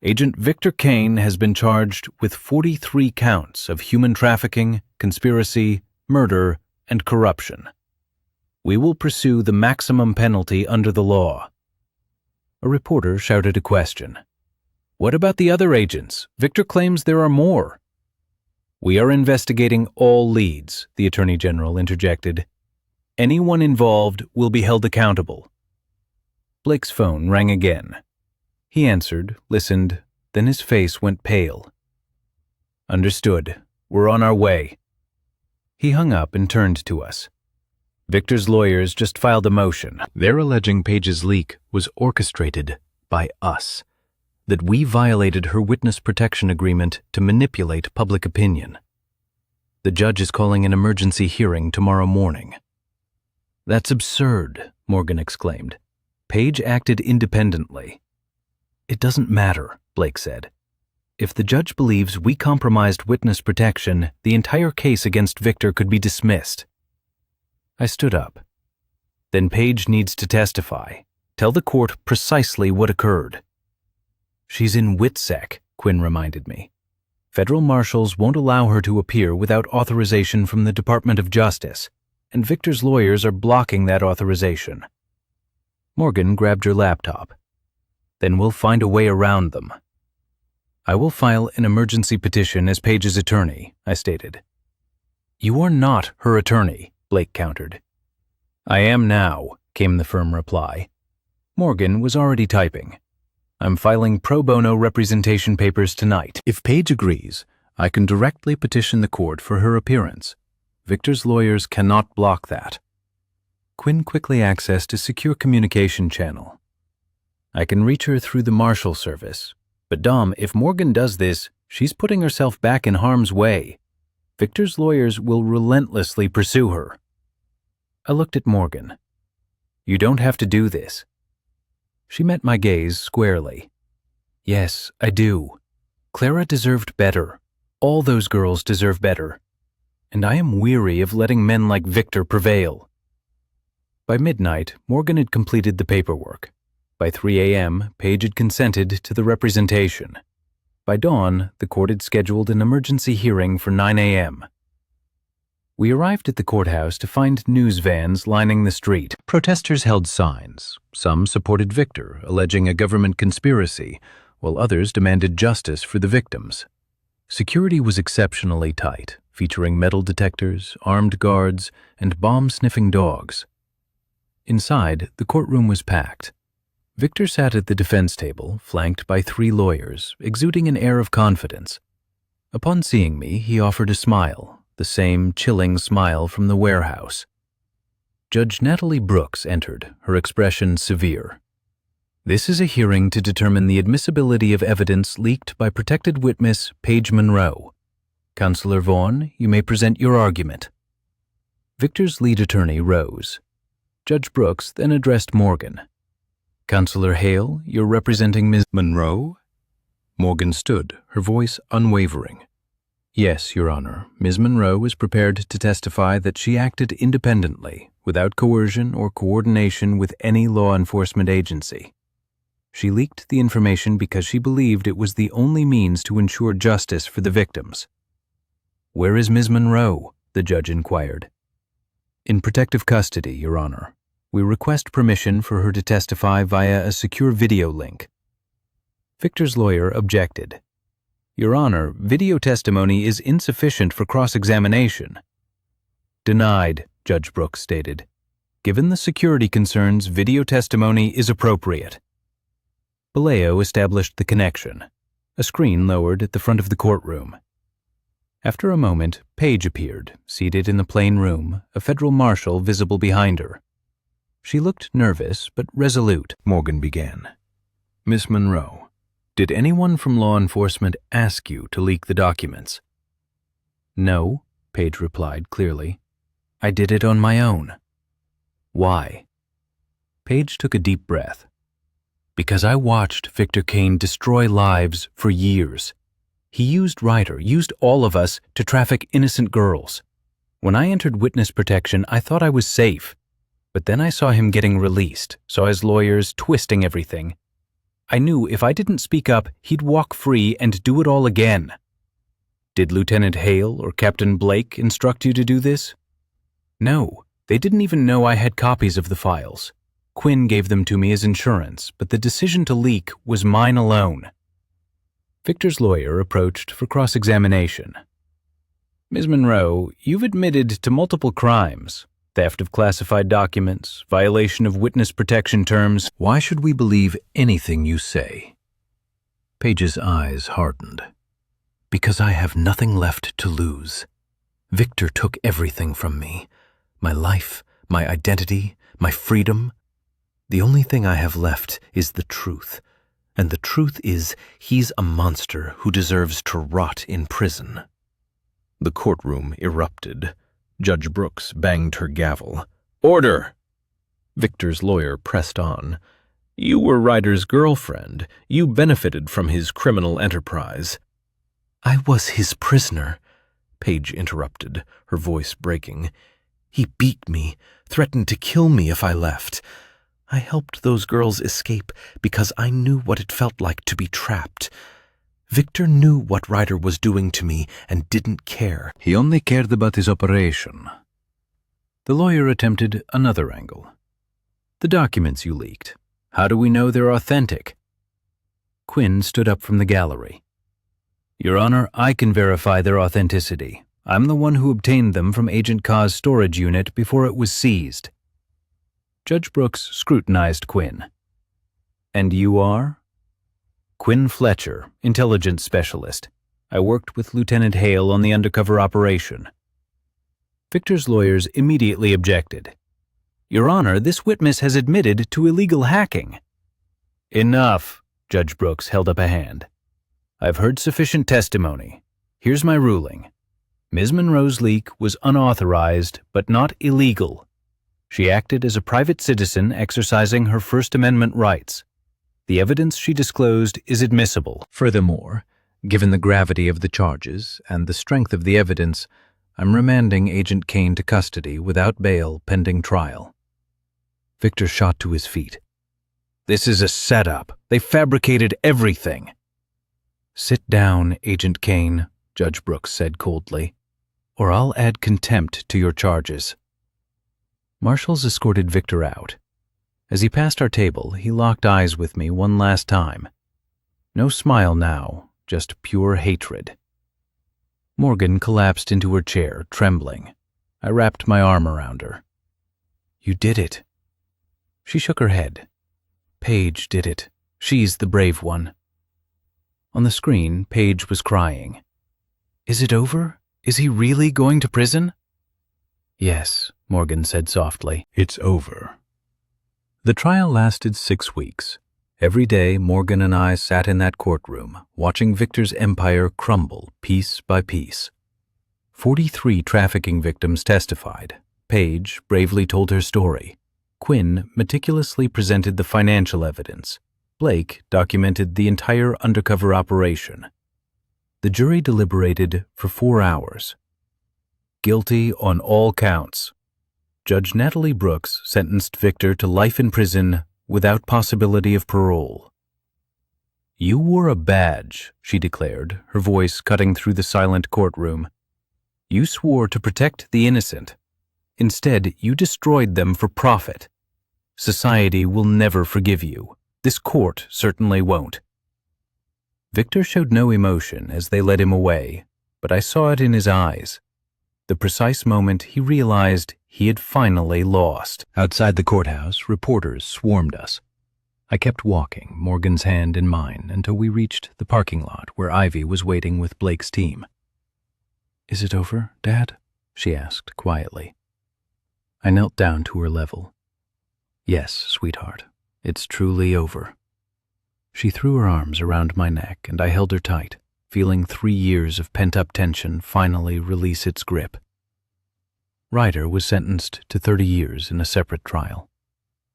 Agent Victor Kane has been charged with 43 counts of human trafficking, conspiracy, murder, and corruption. We will pursue the maximum penalty under the law. A reporter shouted a question. What about the other agents? Victor claims there are more. We are investigating all leads, the Attorney General interjected. Anyone involved will be held accountable. Blake's phone rang again. He answered, listened, then his face went pale. Understood. We're on our way. He hung up and turned to us. Victor's lawyers just filed a motion. They're alleging Paige's leak was orchestrated by us, that we violated her witness protection agreement to manipulate public opinion. The judge is calling an emergency hearing tomorrow morning. That's absurd, Morgan exclaimed. Paige acted independently. It doesn't matter, Blake said. If the judge believes we compromised witness protection, the entire case against Victor could be dismissed. I stood up. Then Paige needs to testify. Tell the court precisely what occurred. She's in WITSEC, Quinn reminded me. Federal marshals won't allow her to appear without authorization from the Department of Justice, and Victor's lawyers are blocking that authorization. Morgan grabbed her laptop. Then we'll find a way around them. I will file an emergency petition as Paige's attorney, I stated. You are not her attorney, Blake countered. I am now, came the firm reply. Morgan was already typing. I'm filing pro bono representation papers tonight. If Paige agrees, I can directly petition the court for her appearance. Victor's lawyers cannot block that. Quinn quickly accessed a secure communication channel. I can reach her through the Marshal Service. But Dom, if Morgan does this, she's putting herself back in harm's way. Victor's lawyers will relentlessly pursue her. I looked at Morgan. You don't have to do this. She met my gaze squarely. Yes, I do. Clara deserved better. All those girls deserve better. And I am weary of letting men like Victor prevail. By midnight, Morgan had completed the paperwork. By 3 a.m., Paige had consented to the representation. By dawn, the court had scheduled an emergency hearing for 9 a.m. We arrived at the courthouse to find news vans lining the street. Protesters held signs. Some supported Victor, alleging a government conspiracy, while others demanded justice for the victims. Security was exceptionally tight, featuring metal detectors, armed guards, and bomb-sniffing dogs. Inside, the courtroom was packed. Victor sat at the defense table, flanked by 3 lawyers, exuding an air of confidence. Upon seeing me, he offered a smile, the same chilling smile from the warehouse. Judge Natalie Brooks entered, her expression severe. This is a hearing to determine the admissibility of evidence leaked by protected witness Paige Monroe. Counselor Vaughn, you may present your argument. Victor's lead attorney rose. Judge Brooks then addressed Morgan. Counselor Hale, you're representing Ms. Monroe? Morgan stood, her voice unwavering. Yes, Your Honor, Ms. Monroe is prepared to testify that she acted independently, without coercion or coordination with any law enforcement agency. She leaked the information because she believed it was the only means to ensure justice for the victims. Where is Ms. Monroe? The judge inquired. In protective custody, Your Honor. We request permission for her to testify via a secure video link. Victor's lawyer objected. Your Honor, video testimony is insufficient for cross-examination. Denied, Judge Brooks stated. Given the security concerns, video testimony is appropriate. Baleo established the connection. A screen lowered at the front of the courtroom. After a moment, Paige appeared, seated in the plain room, a federal marshal visible behind her. She looked nervous but resolute. Morgan began. Miss Monroe, did anyone from law enforcement ask you to leak the documents? No, Paige replied clearly. I did it on my own. Why? Paige took a deep breath. Because I watched Victor Kane destroy lives for years. He used Ryder, used all of us to traffic innocent girls. When I entered witness protection, I thought I was safe. But then I saw him getting released, saw his lawyers twisting everything. I knew if I didn't speak up, he'd walk free and do it all again. Did Lieutenant Hale or Captain Blake instruct you to do this? No, they didn't even know I had copies of the files. Quinn gave them to me as insurance, but the decision to leak was mine alone. Victor's lawyer approached for cross-examination. Ms. Monroe, you've admitted to multiple crimes: theft of classified documents, violation of witness protection terms. Why should we believe anything you say? Paige's eyes hardened. Because I have nothing left to lose. Victor took everything from me. My life, my identity, my freedom. The only thing I have left is the truth. And the truth is, he's a monster who deserves to rot in prison. The courtroom erupted. Judge Brooks banged her gavel. Order! Victor's lawyer pressed on. You were Ryder's girlfriend. You benefited from his criminal enterprise. I was his prisoner, Paige interrupted, her voice breaking. He beat me, threatened to kill me if I left. I helped those girls escape because I knew what it felt like to be trapped. Victor knew what Ryder was doing to me and didn't care. He only cared about his operation. The lawyer attempted another angle. The documents you leaked. How do we know they're authentic? Quinn stood up from the gallery. Your Honor, I can verify their authenticity. I'm the one who obtained them from Agent Ka's storage unit before it was seized. Judge Brooks scrutinized Quinn. And you are? Quinn Fletcher, intelligence specialist. I worked with Lieutenant Hale on the undercover operation. Victor's lawyers immediately objected. Your Honor, this witness has admitted to illegal hacking. Enough, Judge Brooks held up a hand. I've heard sufficient testimony. Here's my ruling. Ms. Monroe's leak was unauthorized, but not illegal. She acted as a private citizen exercising her First Amendment rights. The evidence she disclosed is admissible. Furthermore, given the gravity of the charges and the strength of the evidence, I'm remanding Agent Kane to custody without bail pending trial. Victor shot to his feet. This is a setup. They fabricated everything. Sit down, Agent Kane, Judge Brooks said coldly, or I'll add contempt to your charges. Marshals escorted Victor out. As he passed our table, he locked eyes with me one last time. No smile now, just pure hatred. Morgan collapsed into her chair, trembling. I wrapped my arm around her. You did it. She shook her head. Paige did it. She's the brave one. On the screen, Paige was crying. Is it over? Is he really going to prison? Yes, Morgan said softly. It's over. The trial lasted 6 weeks. Every day, Morgan and I sat in that courtroom, watching Victor's empire crumble piece by piece. 43 trafficking victims testified. Paige bravely told her story. Quinn meticulously presented the financial evidence. Blake documented the entire undercover operation. The jury deliberated for 4 hours. Guilty on all counts. Judge Natalie Brooks sentenced Victor to life in prison without possibility of parole. You wore a badge, she declared, her voice cutting through the silent courtroom. You swore to protect the innocent. Instead, you destroyed them for profit. Society will never forgive you. This court certainly won't. Victor showed no emotion as they led him away, but I saw it in his eyes. The precise moment he realized he had finally lost. Outside the courthouse, reporters swarmed us. I kept walking, Morgan's hand in mine, until we reached the parking lot where Ivy was waiting with Blake's team. Is it over, Dad? She asked quietly. I knelt down to her level. Yes, sweetheart, it's truly over. She threw her arms around my neck and I held her tight, feeling 3 years of pent-up tension finally release its grip. Ryder was sentenced to 30 years in a separate trial.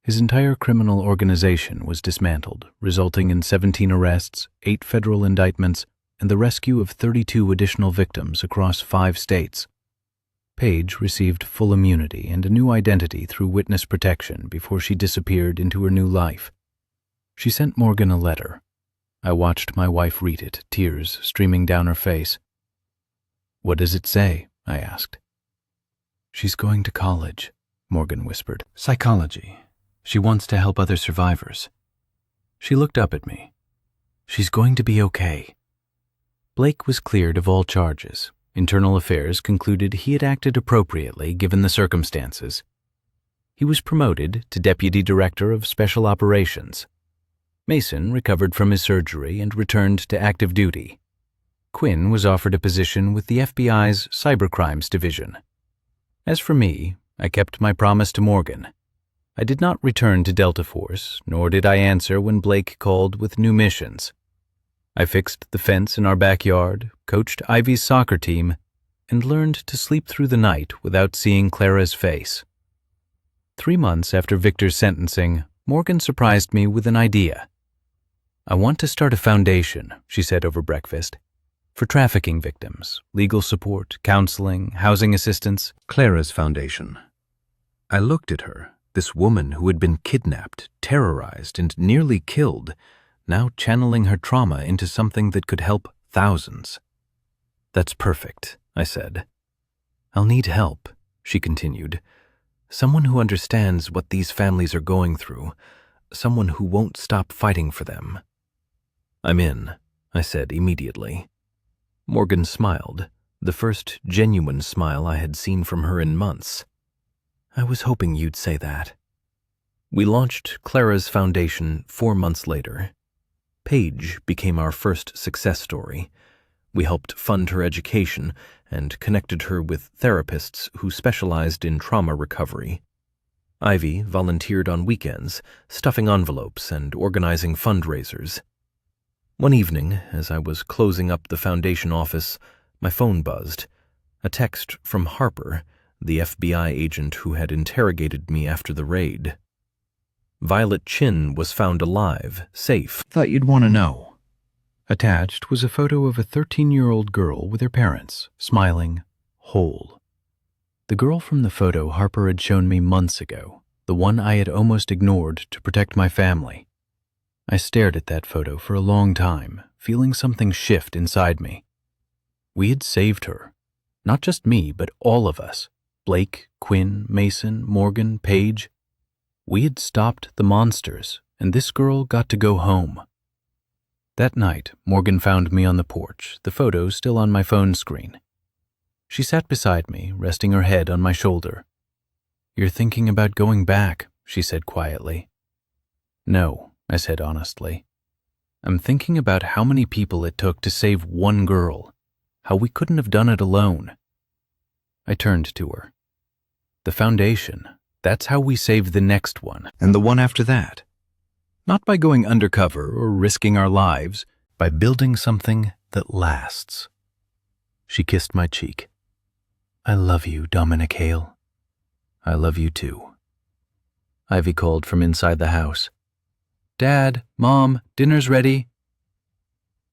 His entire criminal organization was dismantled, resulting in 17 arrests, 8 federal indictments, and the rescue of 32 additional victims across 5 states. Paige received full immunity and a new identity through witness protection before she disappeared into her new life. She sent Morgan a letter. I watched my wife read it, tears streaming down her face. What does it say? I asked. She's going to college, Morgan whispered. Psychology. She wants to help other survivors. She looked up at me. She's going to be okay. Blake was cleared of all charges. Internal Affairs concluded he had acted appropriately given the circumstances. He was promoted to Deputy Director of Special Operations. Mason recovered from his surgery and returned to active duty. Quinn was offered a position with the FBI's Cybercrimes Division. As for me, I kept my promise to Morgan. I did not return to Delta Force, nor did I answer when Blake called with new missions. I fixed the fence in our backyard, coached Ivy's soccer team, and learned to sleep through the night without seeing Clara's face. 3 months after Victor's sentencing, Morgan surprised me with an idea. "I want to start a foundation," she said over breakfast, "for trafficking victims, legal support, counseling, housing assistance." Clara's foundation. I looked at her, this woman who had been kidnapped, terrorized, and nearly killed, now channeling her trauma into something that could help thousands. "That's perfect," I said. "I'll need help," she continued. "Someone who understands what these families are going through, someone who won't stop fighting for them." "I'm in," I said immediately. Morgan smiled, the first genuine smile I had seen from her in months. "I was hoping you'd say that." We launched Clara's foundation 4 months later. Paige became our first success story. We helped fund her education and connected her with therapists who specialized in trauma recovery. Ivy volunteered on weekends, stuffing envelopes and organizing fundraisers. One evening, as I was closing up the foundation office, my phone buzzed. A text from Harper, the FBI agent who had interrogated me after the raid. "Violet Chin was found alive, safe. Thought you'd want to know." Attached was a photo of a 13-year-old girl with her parents, smiling, whole. The girl from the photo Harper had shown me months ago, the one I had almost ignored to protect my family. I stared at that photo for a long time, feeling something shift inside me. We had saved her. Not just me, but all of us. Blake, Quinn, Mason, Morgan, Paige. We had stopped the monsters, and this girl got to go home. That night, Morgan found me on the porch, the photo still on my phone screen. She sat beside me, resting her head on my shoulder. "You're thinking about going back," she said quietly. "No," I said honestly. "I'm thinking about how many people it took to save one girl, how we couldn't have done it alone." I turned to her. "The foundation, that's how we saved the next one, and the one after that. Not by going undercover or risking our lives, by building something that lasts." She kissed my cheek. "I love you, Dominic Hale." "I love you too." Ivy called from inside the house. "Dad, Mom, dinner's ready."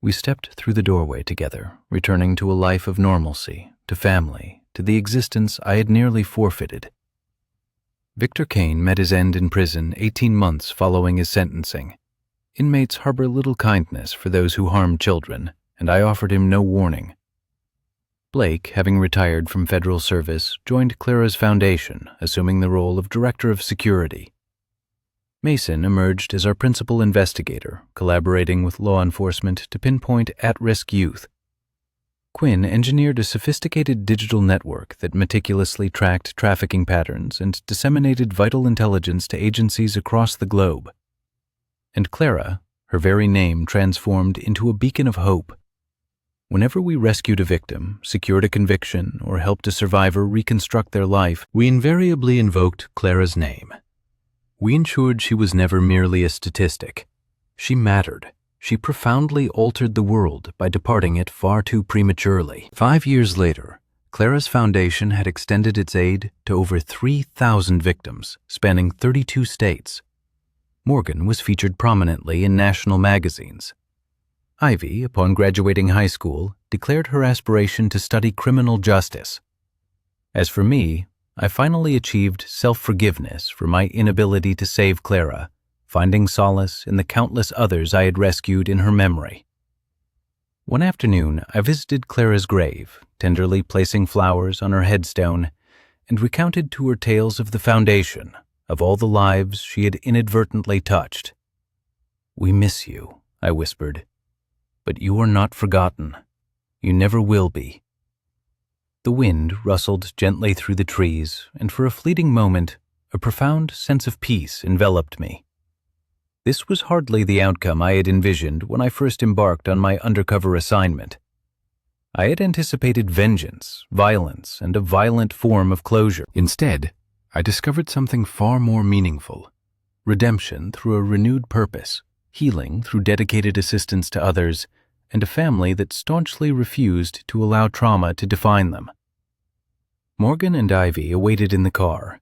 We stepped through the doorway together, returning to a life of normalcy, to family, to the existence I had nearly forfeited. Victor Kane met his end in prison 18 months following his sentencing. Inmates harbor little kindness for those who harm children, and I offered him no warning. Blake, having retired from federal service, joined Clara's foundation, assuming the role of Director of Security. Mason emerged as our principal investigator, collaborating with law enforcement to pinpoint at-risk youth. Quinn engineered a sophisticated digital network that meticulously tracked trafficking patterns and disseminated vital intelligence to agencies across the globe. And Clara, her very name transformed into a beacon of hope. Whenever we rescued a victim, secured a conviction, or helped a survivor reconstruct their life, we invariably invoked Clara's name. We ensured she was never merely a statistic. She mattered. She profoundly altered the world by departing it far too prematurely. 5 years later, Clara's foundation had extended its aid to over 3,000 victims, spanning 32 states. Morgan was featured prominently in national magazines. Ivy, upon graduating high school, declared her aspiration to study criminal justice. As for me, I finally achieved self-forgiveness for my inability to save Clara, finding solace in the countless others I had rescued in her memory. One afternoon, I visited Clara's grave, tenderly placing flowers on her headstone, and recounted to her tales of the foundation, of all the lives she had inadvertently touched. "We miss you," I whispered, "but you are not forgotten. You never will be." The wind rustled gently through the trees, and for a fleeting moment, a profound sense of peace enveloped me. This was hardly the outcome I had envisioned when I first embarked on my undercover assignment. I had anticipated vengeance, violence, and a violent form of closure. Instead, I discovered something far more meaningful: redemption through a renewed purpose, healing through dedicated assistance to others, and a family that staunchly refused to allow trauma to define them. Morgan and Ivy awaited in the car.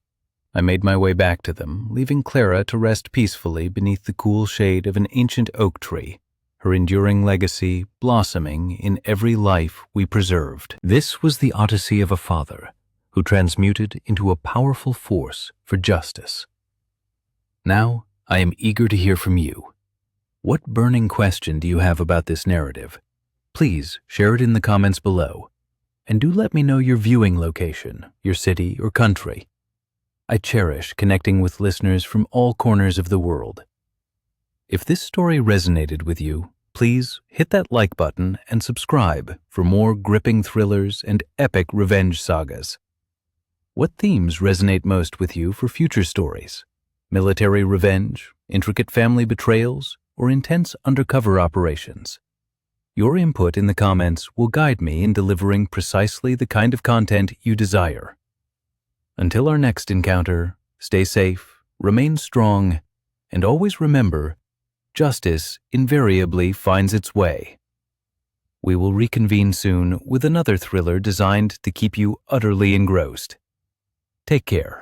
I made my way back to them, leaving Clara to rest peacefully beneath the cool shade of an ancient oak tree, her enduring legacy blossoming in every life we preserved. This was the odyssey of a father who transmuted into a powerful force for justice. Now, I am eager to hear from you. What burning question do you have about this narrative? Please share it in the comments below, and do let me know your viewing location, your city or country. I cherish connecting with listeners from all corners of the world. If this story resonated with you, please hit that like button and subscribe for more gripping thrillers and epic revenge sagas. What themes resonate most with you for future stories? Military revenge, intricate family betrayals, or intense undercover operations? Your input in the comments will guide me in delivering precisely the kind of content you desire. Until our next encounter, stay safe, remain strong, and always remember, justice invariably finds its way. We will reconvene soon with another thriller designed to keep you utterly engrossed. Take care.